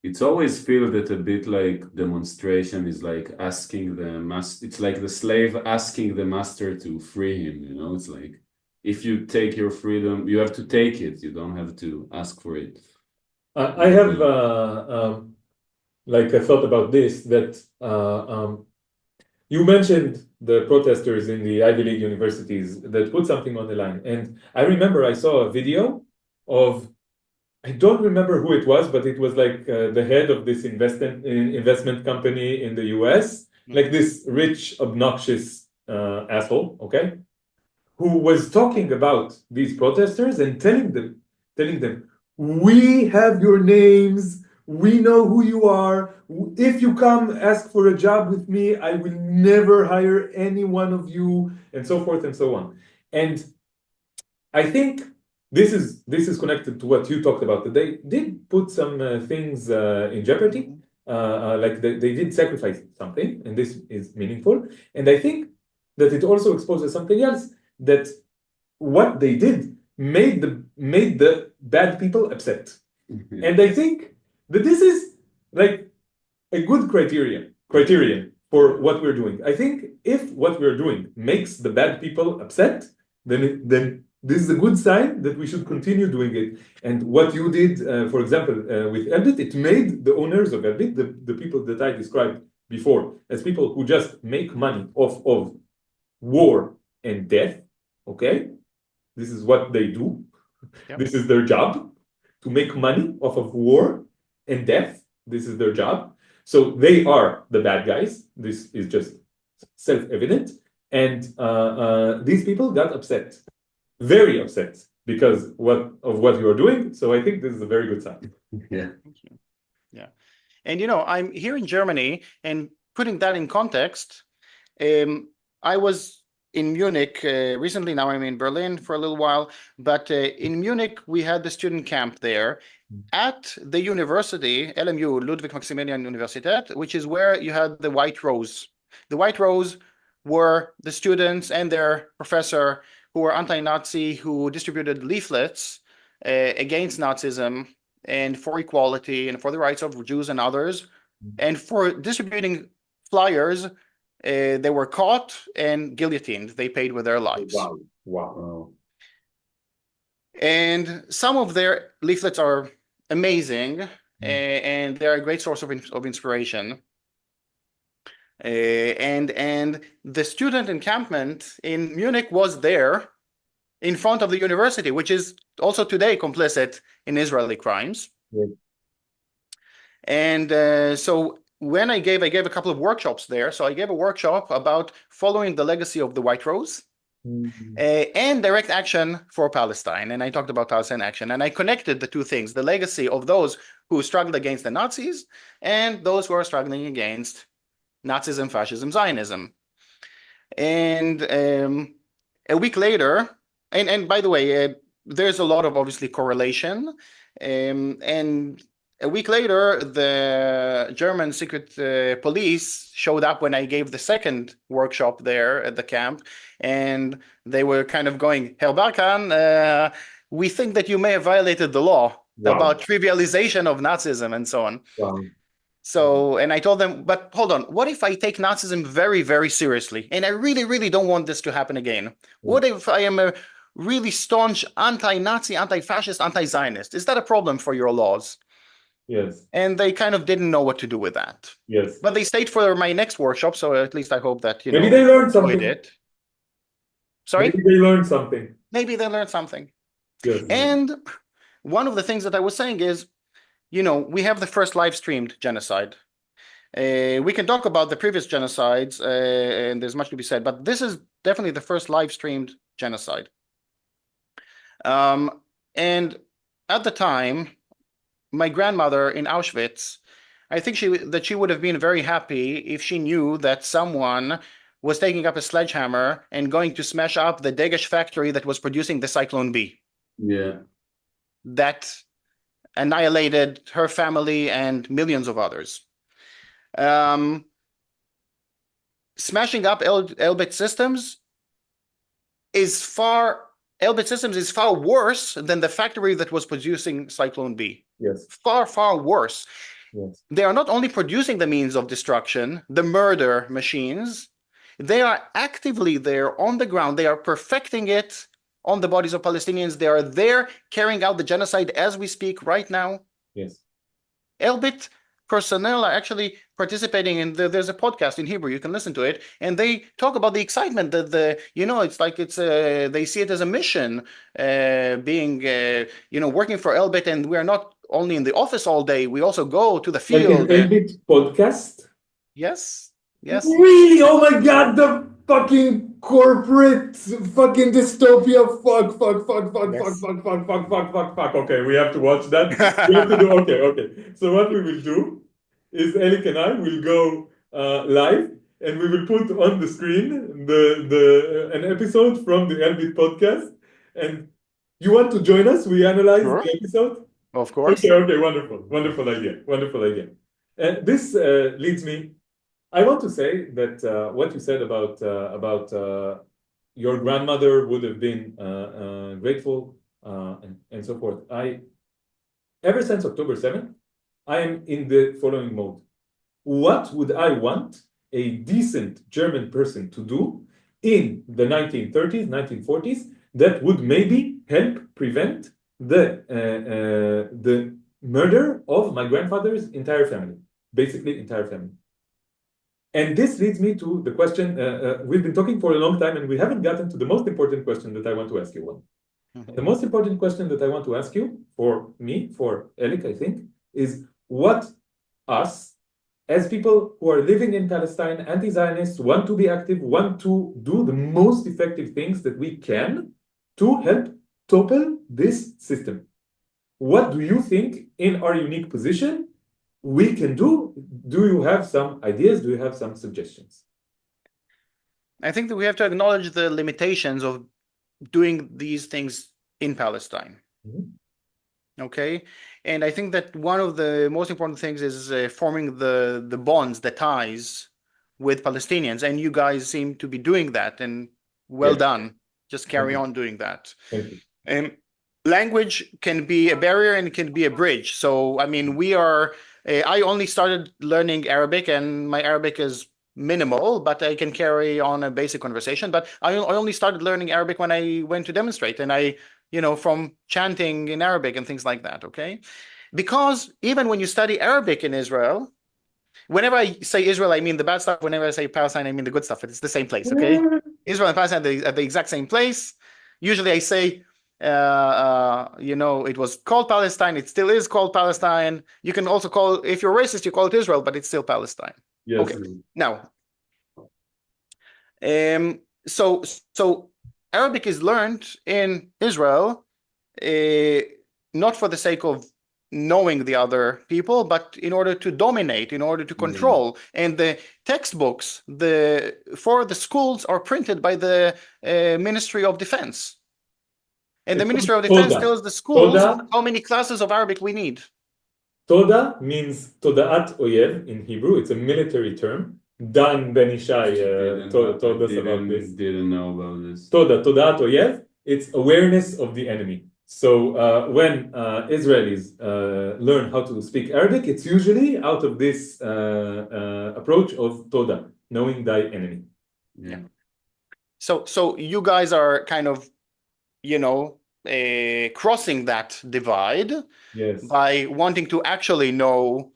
It's always feel that a bit like demonstration is like asking the master. It's like the slave asking the master to free him. It's like if you take your freedom, you have to take it. You don't have to ask for it. I have like a thought about this, that you mentioned the protesters in the Ivy League universities that put something on the line. And I remember I saw a video of, I don't remember who it was, but it was like the head of this investment company in the US, like this rich, obnoxious asshole, okay, who was talking about these protesters and telling them, we have your names, we know who you are. If you come ask for a job with me, I will never hire any one of you, and so forth and so on. And I think this is connected to what you talked about, that they did put some things in jeopardy, like they did sacrifice something, and this is meaningful. And I think that it also exposes something else, that what they did made the bad people upset. And I think that this is like a good criterion for what we're doing. I think if what we're doing makes the bad people upset, then this is a good sign that we should continue doing it. And what you did, for example, with Elbit, it made the owners of Elbit, the people that I described before, as people who just make money off of war and death, okay? This is what they do. Yep. This is their job, to make money off of war and death. This is their job. So they are the bad guys. This is just self-evident. And these people got upset, very upset, because of what you are doing. So I think this is a very good sign. Yeah. Thank you. Yeah. And, I'm here in Germany, and putting that in context, I was in Munich recently. Now I'm in Berlin for a little while, but in Munich we had the student camp there at the university, LMU, Ludwig Maximilian Universität, which is where you had the White Rose. The White Rose were the students and their professor who were anti-Nazi, who distributed leaflets against Nazism and for equality and for the rights of Jews and others, and for distributing flyers. They were caught and guillotined. They paid with their lives. Wow. And some of their leaflets are amazing, and they're a great source of inspiration. And the student encampment in Munich was there in front of the university, which is also today complicit in Israeli crimes. Yeah. And so when I gave a couple of workshops there. So I gave a workshop about following the legacy of the White Rose and direct action for Palestine. And I talked about Palestine Action, and I connected the two things: the legacy of those who struggled against the Nazis and those who are struggling against Nazism, fascism, Zionism. And a week later, and by the way, there's a lot of obviously correlation, and a week later, the German secret police showed up when I gave the second workshop there at the camp, and they were kind of going, Herr Barkan, we think that you may have violated the law about trivialization of Nazism and so on. So, and I told them, but hold on, what if I take Nazism very, very seriously? And I really, really don't want this to happen again. What if I am a really staunch anti-Nazi, anti-fascist, anti-Zionist? Is that a problem for your laws? Yes. And they kind of didn't know what to do with that. Yes. But they stayed for my next workshop, so at least I hope that, maybe they learned something. Sorry? Maybe they learned something. Maybe they learned something. Yes. And one of the things that I was saying is, we have the first live-streamed genocide. We can talk about the previous genocides, and there's much to be said, but this is definitely the first live-streamed genocide. And at the time, my grandmother in Auschwitz, I think she would have been very happy if she knew that someone was taking up a sledgehammer and going to smash up the Degesh factory that was producing the Cyclone B. Yeah. That annihilated her family and millions of others. Smashing up Elbit systems is far worse than the factory that was producing Cyclone B. Yes. Far, far worse. Yes. They are not only producing the means of destruction, the murder machines, they are actively there on the ground. They are perfecting it on the bodies of Palestinians. They are there carrying out the genocide as we speak right now. Yes. Elbit personnel are actually participating in there's a podcast in Hebrew, you can listen to it, and they talk about the excitement that they see it as a mission, working for Elbit, and we're not only in the office all day, we also go to the field. Like an Elbit podcast? Yes. Really? Oh my God, the fucking corporate fucking dystopia. Fuck. Okay, we have to watch that. We have to do, okay. So what we will do is Elik and I will go live, and we will put on the screen an episode from the Elbit podcast. And you want to join us? We analyze the episode? Of course. Okay, wonderful idea. And this leads me. I want to say that what you said about your grandmother would have been grateful and so forth. Ever since October 7th, I am in the following mode. What would I want a decent German person to do in the 1930s, 1940s that would maybe help prevent the murder of my grandfather's entire family, basically entire family? And this leads me to the question, we've been talking for a long time and we haven't gotten to the most important question that I want to ask you. The most important question that I want to ask you, for me, for Elik, I think, is what us, as people who are living in Palestine, anti-Zionists, want to be active, want to do the most effective things that we can to help topple this system. What do you think in our unique position we can do? Do you have some ideas? Do you have some suggestions? I think that we have to acknowledge the limitations of doing these things in Palestine. Okay, and I think that one of the most important things is forming the bonds, the ties with Palestinians, and you guys seem to be doing that, and well done. Just carry on doing that. Thank you. Language can be a barrier and it can be a bridge. So, I mean, I only started learning Arabic, and my Arabic is minimal, but I can carry on a basic conversation. But I only started learning Arabic when I went to demonstrate, and from chanting in Arabic and things like that, okay? Because even when you study Arabic in Israel, whenever I say Israel, I mean the bad stuff. Whenever I say Palestine, I mean the good stuff. It's the same place, okay? Israel and Palestine at the exact same place. Usually I say, it was called Palestine. It still is called Palestine. You can also if you're racist, you call it Israel, but it's still Palestine. Yes. Okay. Now, so Arabic is learned in Israel, not for the sake of knowing the other people, but in order to dominate, in order to control. And the textbooks for the schools are printed by the Ministry of Defense. And the Ministry of Defense tells the schools how many classes of Arabic we need. Toda means Toda'at Oyev in Hebrew. It's a military term. Dan Ben Ishai told us about this. Didn't know about this. Toda'at Oyev, it's awareness of the enemy. So when Israelis learn how to speak Arabic, it's usually out of this approach of Toda, knowing thy enemy. Yeah. So you guys are kind of crossing that divide by wanting to actually know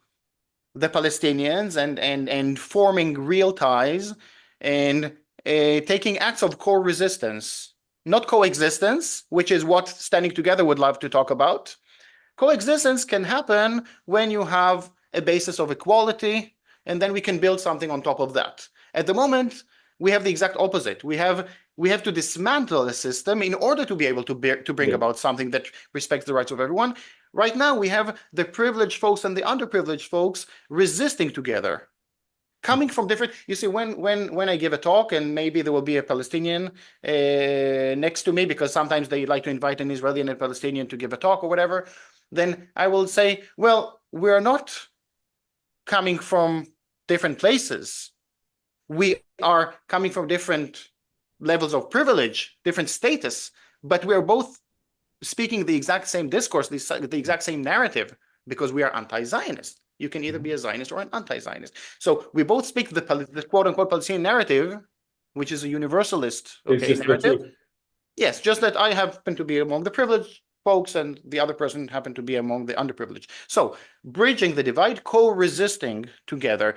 the Palestinians and forming real ties and taking acts of core resistance, not coexistence, which is what Standing Together would love to talk about, Coexistence can happen when you have a basis of equality, and then we can build something on top of that. At the moment, we have the exact opposite. We have to dismantle the system in order to be able to bring about something that respects the rights of everyone. Right now, we have the privileged folks and the underprivileged folks resisting together, coming from different. You see, when I give a talk, and maybe there will be a Palestinian next to me, because sometimes they like to invite an Israeli and a Palestinian to give a talk or whatever, then I will say, well, we're not coming from different places. We are coming from different levels of privilege, different status, but we're both speaking the exact same discourse, the exact same narrative, because we are anti-Zionist. You can either be a Zionist or an anti-Zionist. So we both speak the quote-unquote Palestinian narrative, which is a universalist narrative. Yes, just that I happen to be among the privileged folks and the other person happened to be among the underprivileged. So bridging the divide, co-resisting together.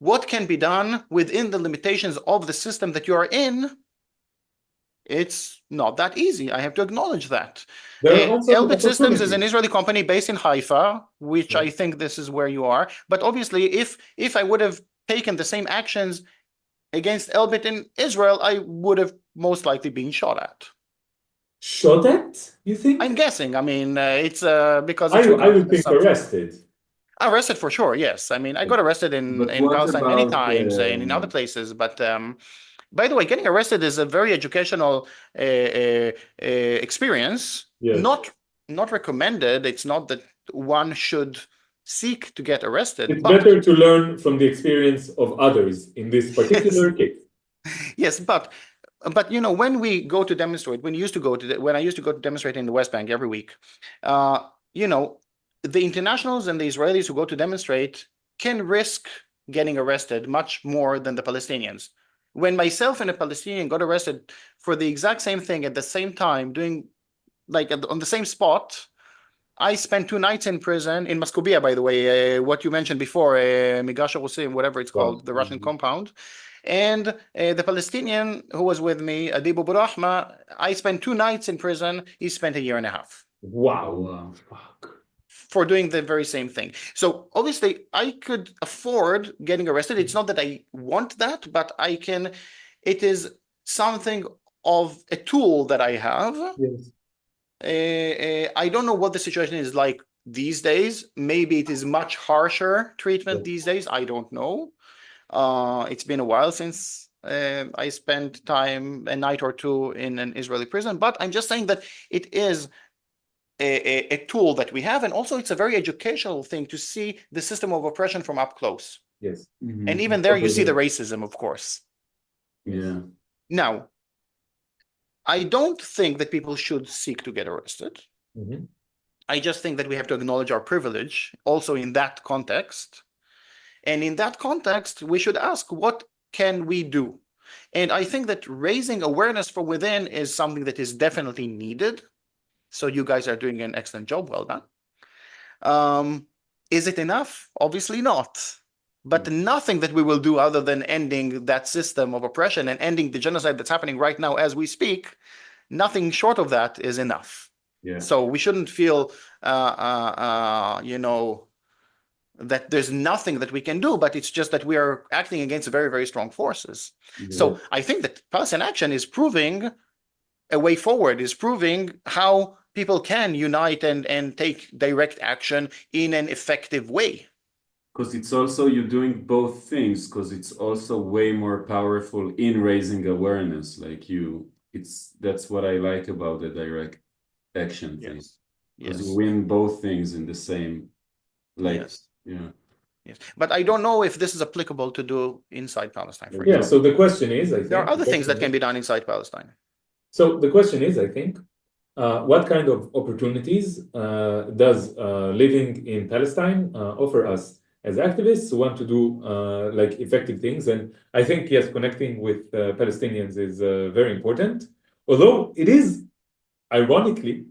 What can be done within the limitations of the system that you are in? It's not that easy. I have to acknowledge that. Elbit Systems is an Israeli company based in Haifa, which I think this is where you are. But obviously, if I would have taken the same actions against Elbit in Israel, I would have most likely been shot at. Shot at, you think? I'm guessing. I mean, it's because I would think arrested. Arrested for sure, yes. I mean, I got arrested in Palestine many times and in other places, but by the way, getting arrested is a very educational experience. Yes. Not recommended. It's not that one should seek to get arrested. It's better to learn from the experience of others in this particular case. Yes, but you know, when we go to demonstrate, when I used to go to demonstrate in the West Bank every week, you know, the internationals and the Israelis who go to demonstrate can risk getting arrested much more than the Palestinians. When myself and a Palestinian got arrested for the exact same thing at the same time, doing like on the same spot, I spent 2 nights in prison in Maskobia, by the way, what you mentioned before, Migash Rusim, whatever it's called, the Russian compound. And the Palestinian who was with me, Adib Burahma, I spent 2 nights in prison. He spent 1.5 years. Wow. Fuck. For doing the very same thing. So obviously I could afford getting arrested. It's not that I want that, but I can, it is something of a tool that I have. Yes. I don't know what the situation is like these days. Maybe it is much harsher treatment these days. I don't know. It's been a while since I spent time, a night or two in an Israeli prison, but I'm just saying that it is a tool that we have, and also it's a very educational thing to see the system of oppression from up close. Yes. Mm-hmm. And even there you see the racism, of course. Yeah. Now, I don't think that people should seek to get arrested. Mm-hmm. I just think that we have to acknowledge our privilege also in that context. And in that context, we should ask, what can we do? And I think that raising awareness from within is something that is definitely needed. So you guys are doing an excellent job. Well done. Is it enough? Obviously not. But nothing that we will do other than ending that system of oppression and ending the genocide that's happening right now as we speak, nothing short of that is enough. Yeah. So we shouldn't feel, you know, that there's nothing that we can do, but it's just that we are acting against very, very strong forces. Yeah. So I think that Palestine Action is proving a way forward, is proving how people can unite and take direct action in an effective way. Because it's also, you're doing both things, because it's also way more powerful in raising awareness. Like that's what I like about the direct action thing. Because you win both things in the same, Yes, but I don't know if this is applicable to do inside Palestine. For example. So the question is, I think there are other things that can be done inside Palestine. So the question is, I think, what kind of opportunities does living in Palestine offer us as activists who want to do like effective things? And I think, yes, connecting with Palestinians is very important, although it is ironically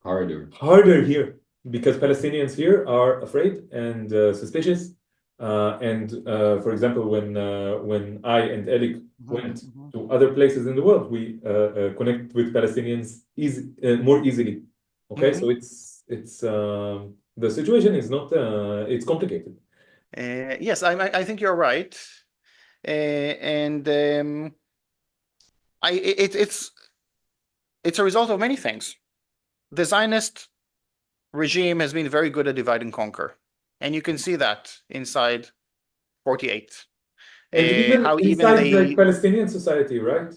harder here, because Palestinians here are afraid and suspicious. For example, when I and Elik went to other places in the world, we connect with Palestinians more easily. Okay, so the situation is not it's complicated. Yes, I think you're right, and it's a result of many things. The Zionist regime has been very good at divide and conquer, and you can see that inside 48. And even how inside even like Palestinian society, right?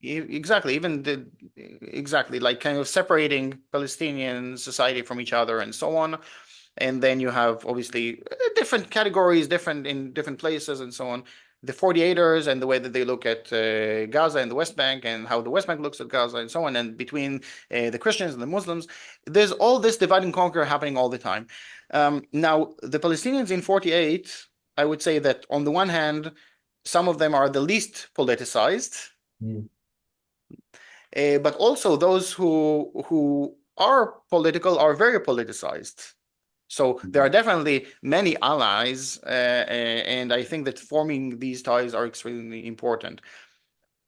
exactly, exactly, like kind of separating Palestinian society from each other and so on. And then you have obviously different categories, different in different places and so on. The 48ers and the way that they look at Gaza and the West Bank and how the West Bank looks at Gaza and so on, and between the Christians and the Muslims, there's all this divide and conquer happening all the time. Now, the Palestinians in 48, I would say that on the one hand, some of them are the least politicized, but also those who are political are very politicized. So there are definitely many allies, and I think that forming these ties are extremely important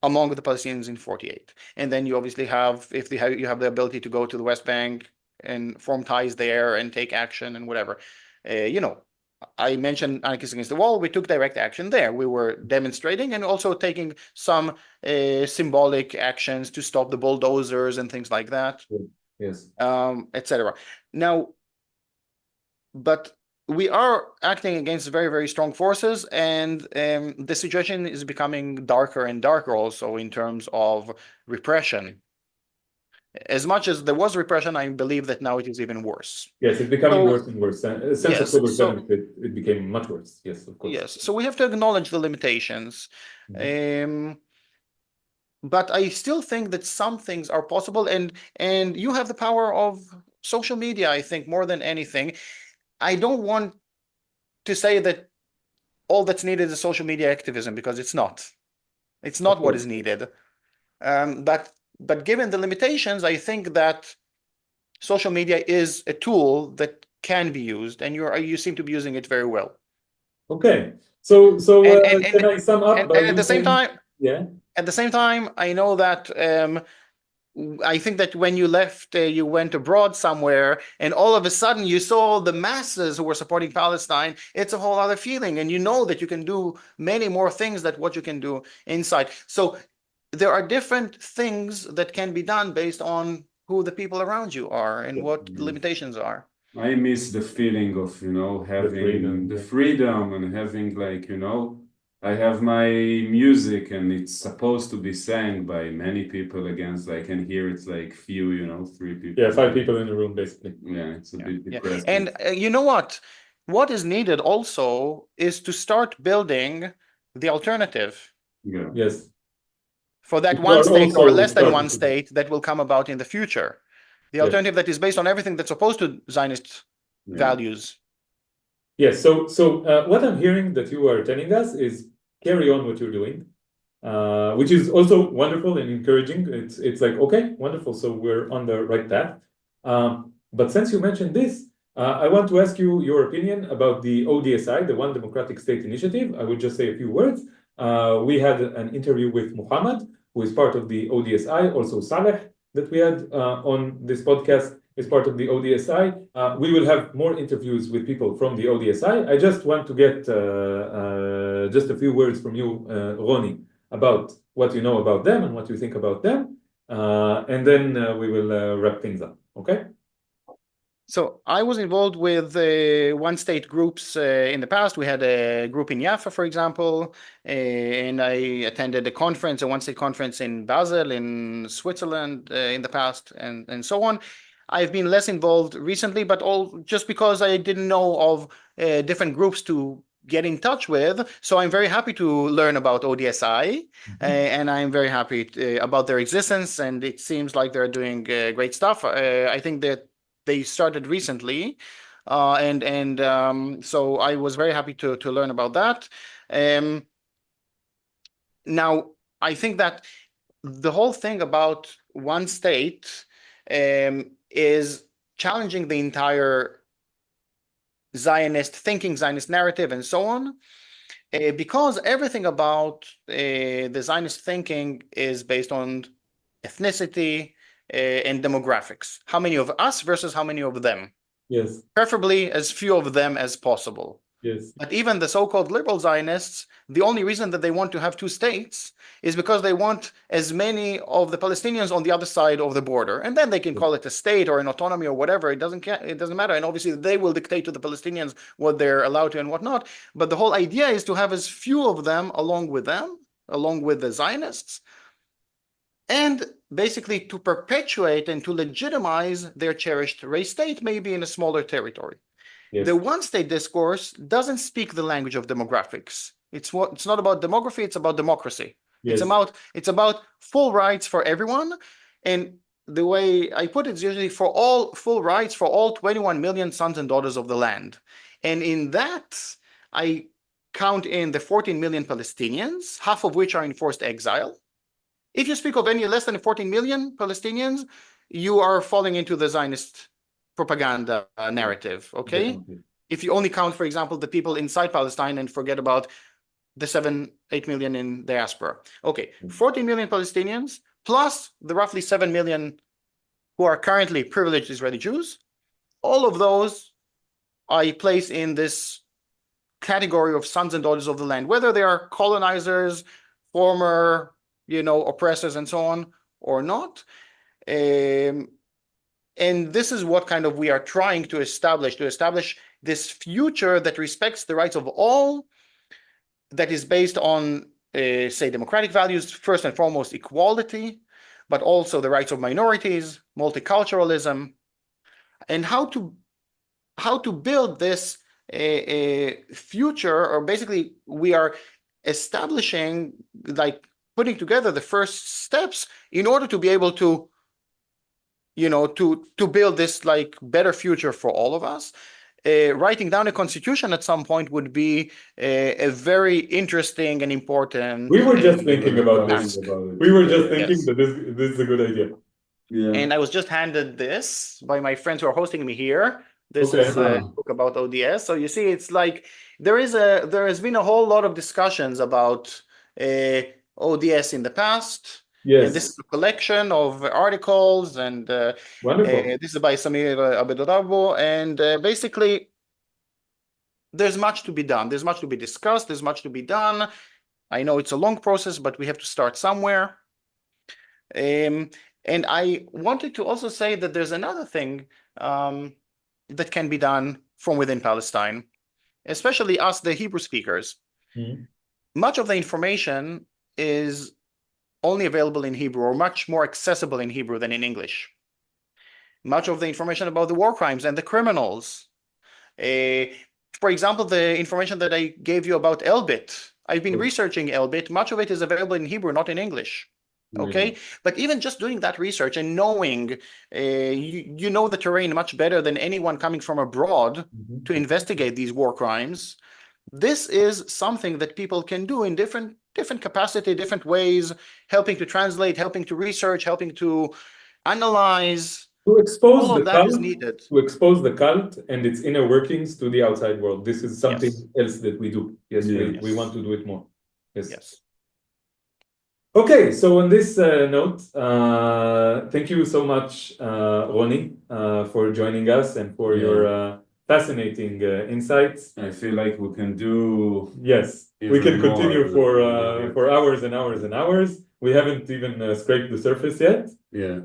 among the Palestinians in 48. And then you obviously have, if you have the ability to go to the West Bank and form ties there and take action and whatever. I mentioned Anarchists Against the Wall. We took direct action there. We were demonstrating and also taking some symbolic actions to stop the bulldozers and things like that. Yes. Etc. Now, but we are acting against very, very strong forces, and the situation is becoming darker and darker also in terms of repression. As much as there was repression, I believe that now it is even worse. Yes, it's becoming worse and worse. Since yes, October 7th, it became much worse. Yes, of course. Yes, so we have to acknowledge the limitations. But I still think that some things are possible, and you have the power of social media, I think, more than anything. I don't want to say that all that's needed is social media activism, because it's not. It's not what is needed. But given the limitations, I think that social media is a tool that can be used, and you seem to be using it very well. Okay, so can I sum up by at the same time? Yeah. At the same time, I know that I think that when you left, you went abroad somewhere, and all of a sudden you saw the masses who were supporting Palestine. It's a whole other feeling, and you know that you can do many more things than what you can do inside. So there are different things that can be done based on who the people around you are and what the limitations are. I miss the feeling of, having the freedom and having I have my music and it's supposed to be sang by many people against, I can hear it's like few, 3 people. Yeah, 5 people in the room, basically. Yeah, it's a bit depressing. And you know what? What is needed also is to start building the alternative. Yeah. Yes. For that one state or less than one state that will come about in the future. The alternative that is based on everything that's opposed to Zionist values. Yes, so what I'm hearing that you are telling us is carry on what you're doing, which is also wonderful and encouraging. It's like, okay, wonderful, so we're on the right path. But since you mentioned this, I want to ask you your opinion about the ODSI, the One Democratic State Initiative. I will just say a few words. We had an interview with Muhammad, who is part of the ODSI, also Saleh, that we had on this podcast, is part of the ODSI. We will have more interviews with people from the ODSI. I just want to get just a few words from you, Ronnie, about what you know about them and what you think about them. And then we will wrap things up, okay? So I was involved with one-state groups in the past. We had a group in Jaffa, for example, and I attended a conference, a one-state conference in Basel, in Switzerland in the past, and so on. I've been less involved recently, but all just because I didn't know of different groups to get in touch with. So I'm very happy to learn about ODSI, and I'm very happy about their existence, and it seems like they're doing great stuff. I think that they started recently, so I was very happy to learn about that. Now, I think that the whole thing about one state is challenging the entire Zionist thinking, Zionist narrative, and so on, because everything about the Zionist thinking is based on ethnicity, and demographics. How many of us versus how many of them? Yes. Preferably as few of them as possible. Yes. But even the so-called liberal Zionists, the only reason that they want to have two states is because they want as many of the Palestinians on the other side of the border. And then they can call it a state or an autonomy or whatever. It doesn't matter. And obviously they will dictate to the Palestinians what they're allowed to and what not. But the whole idea is to have as few of them, along with the Zionists, and basically to perpetuate and to legitimize their cherished race state, maybe in a smaller territory. Yes. The one-state discourse doesn't speak the language of demographics. It's not about demography, it's about democracy. Yes. It's about full rights for everyone. And the way I put it is usually for all full rights for all 21 million sons and daughters of the land. And in that, I count in the 14 million Palestinians, half of which are in forced exile. If you speak of any less than 14 million Palestinians, you are falling into the Zionist propaganda narrative, okay? Definitely. If you only count, for example, the people inside Palestine and forget about the 7-8 million in diaspora. Okay, 14 million Palestinians plus the roughly 7 million who are currently privileged Israeli Jews. All of those I place in this category of sons and daughters of the land, whether they are colonizers, former, oppressors and so on or not. And this is what kind of we are trying to establish this future that respects the rights of all, that is based on, say, democratic values, first and foremost, equality, but also the rights of minorities, multiculturalism, and how to build this future, or basically we are establishing, like putting together the first steps in order to be able to to build this like better future for all of us. Writing down a constitution at some point would be a very interesting and important. We were just thinking about this. We were just thinking Yes. that this is a good idea. Yeah. And I was just handed this by my friends who are hosting me here. This is a book about ODS. So you see, it's like there has been a whole lot of discussions about ODS in the past. Yes. And this is a collection of articles, and Wonderful. this is by Samir Abedorabo. And basically, there's much to be done. There's much to be discussed. There's much to be done. I know it's a long process, but we have to start somewhere. And I wanted to also say that there's another thing that can be done from within Palestine, especially us, the Hebrew speakers. Mm-hmm. Much of the information is only available in Hebrew, or much more accessible in Hebrew than in English. Much of the information about the war crimes and the criminals. For example, the information that I gave you about Elbit. I've been researching Elbit. Much of it is available in Hebrew, not in English. Okay, but even just doing that research and knowing, you know the terrain much better than anyone coming from abroad to investigate these war crimes. This is something that people can do in different capacity, different ways, helping to translate, helping to research, helping to analyze. To expose all the of that cult, is needed. To expose the cult and its inner workings to the outside world. This is something else that we do. Yes, we want to do it more. Yes. Okay, so on this note, thank you so much, Ronnie, for joining us and for your fascinating insights. I feel like we can do. Yes, we can continue for hours and hours and hours. We haven't even scraped the surface yet. Yeah.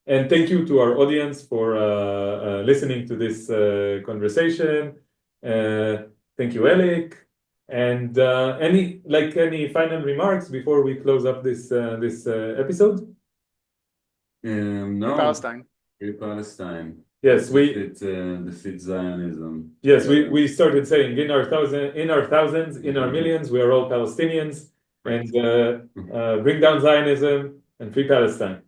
And thank you to our audience for listening to this conversation. Thank you, Elik. And any final remarks before we close up this episode? No. Palestine. Free Palestine. Yes, defeat Zionism. Yes, we started saying in our thousands, in our millions, we are all Palestinians, and bring down Zionism and free Palestine.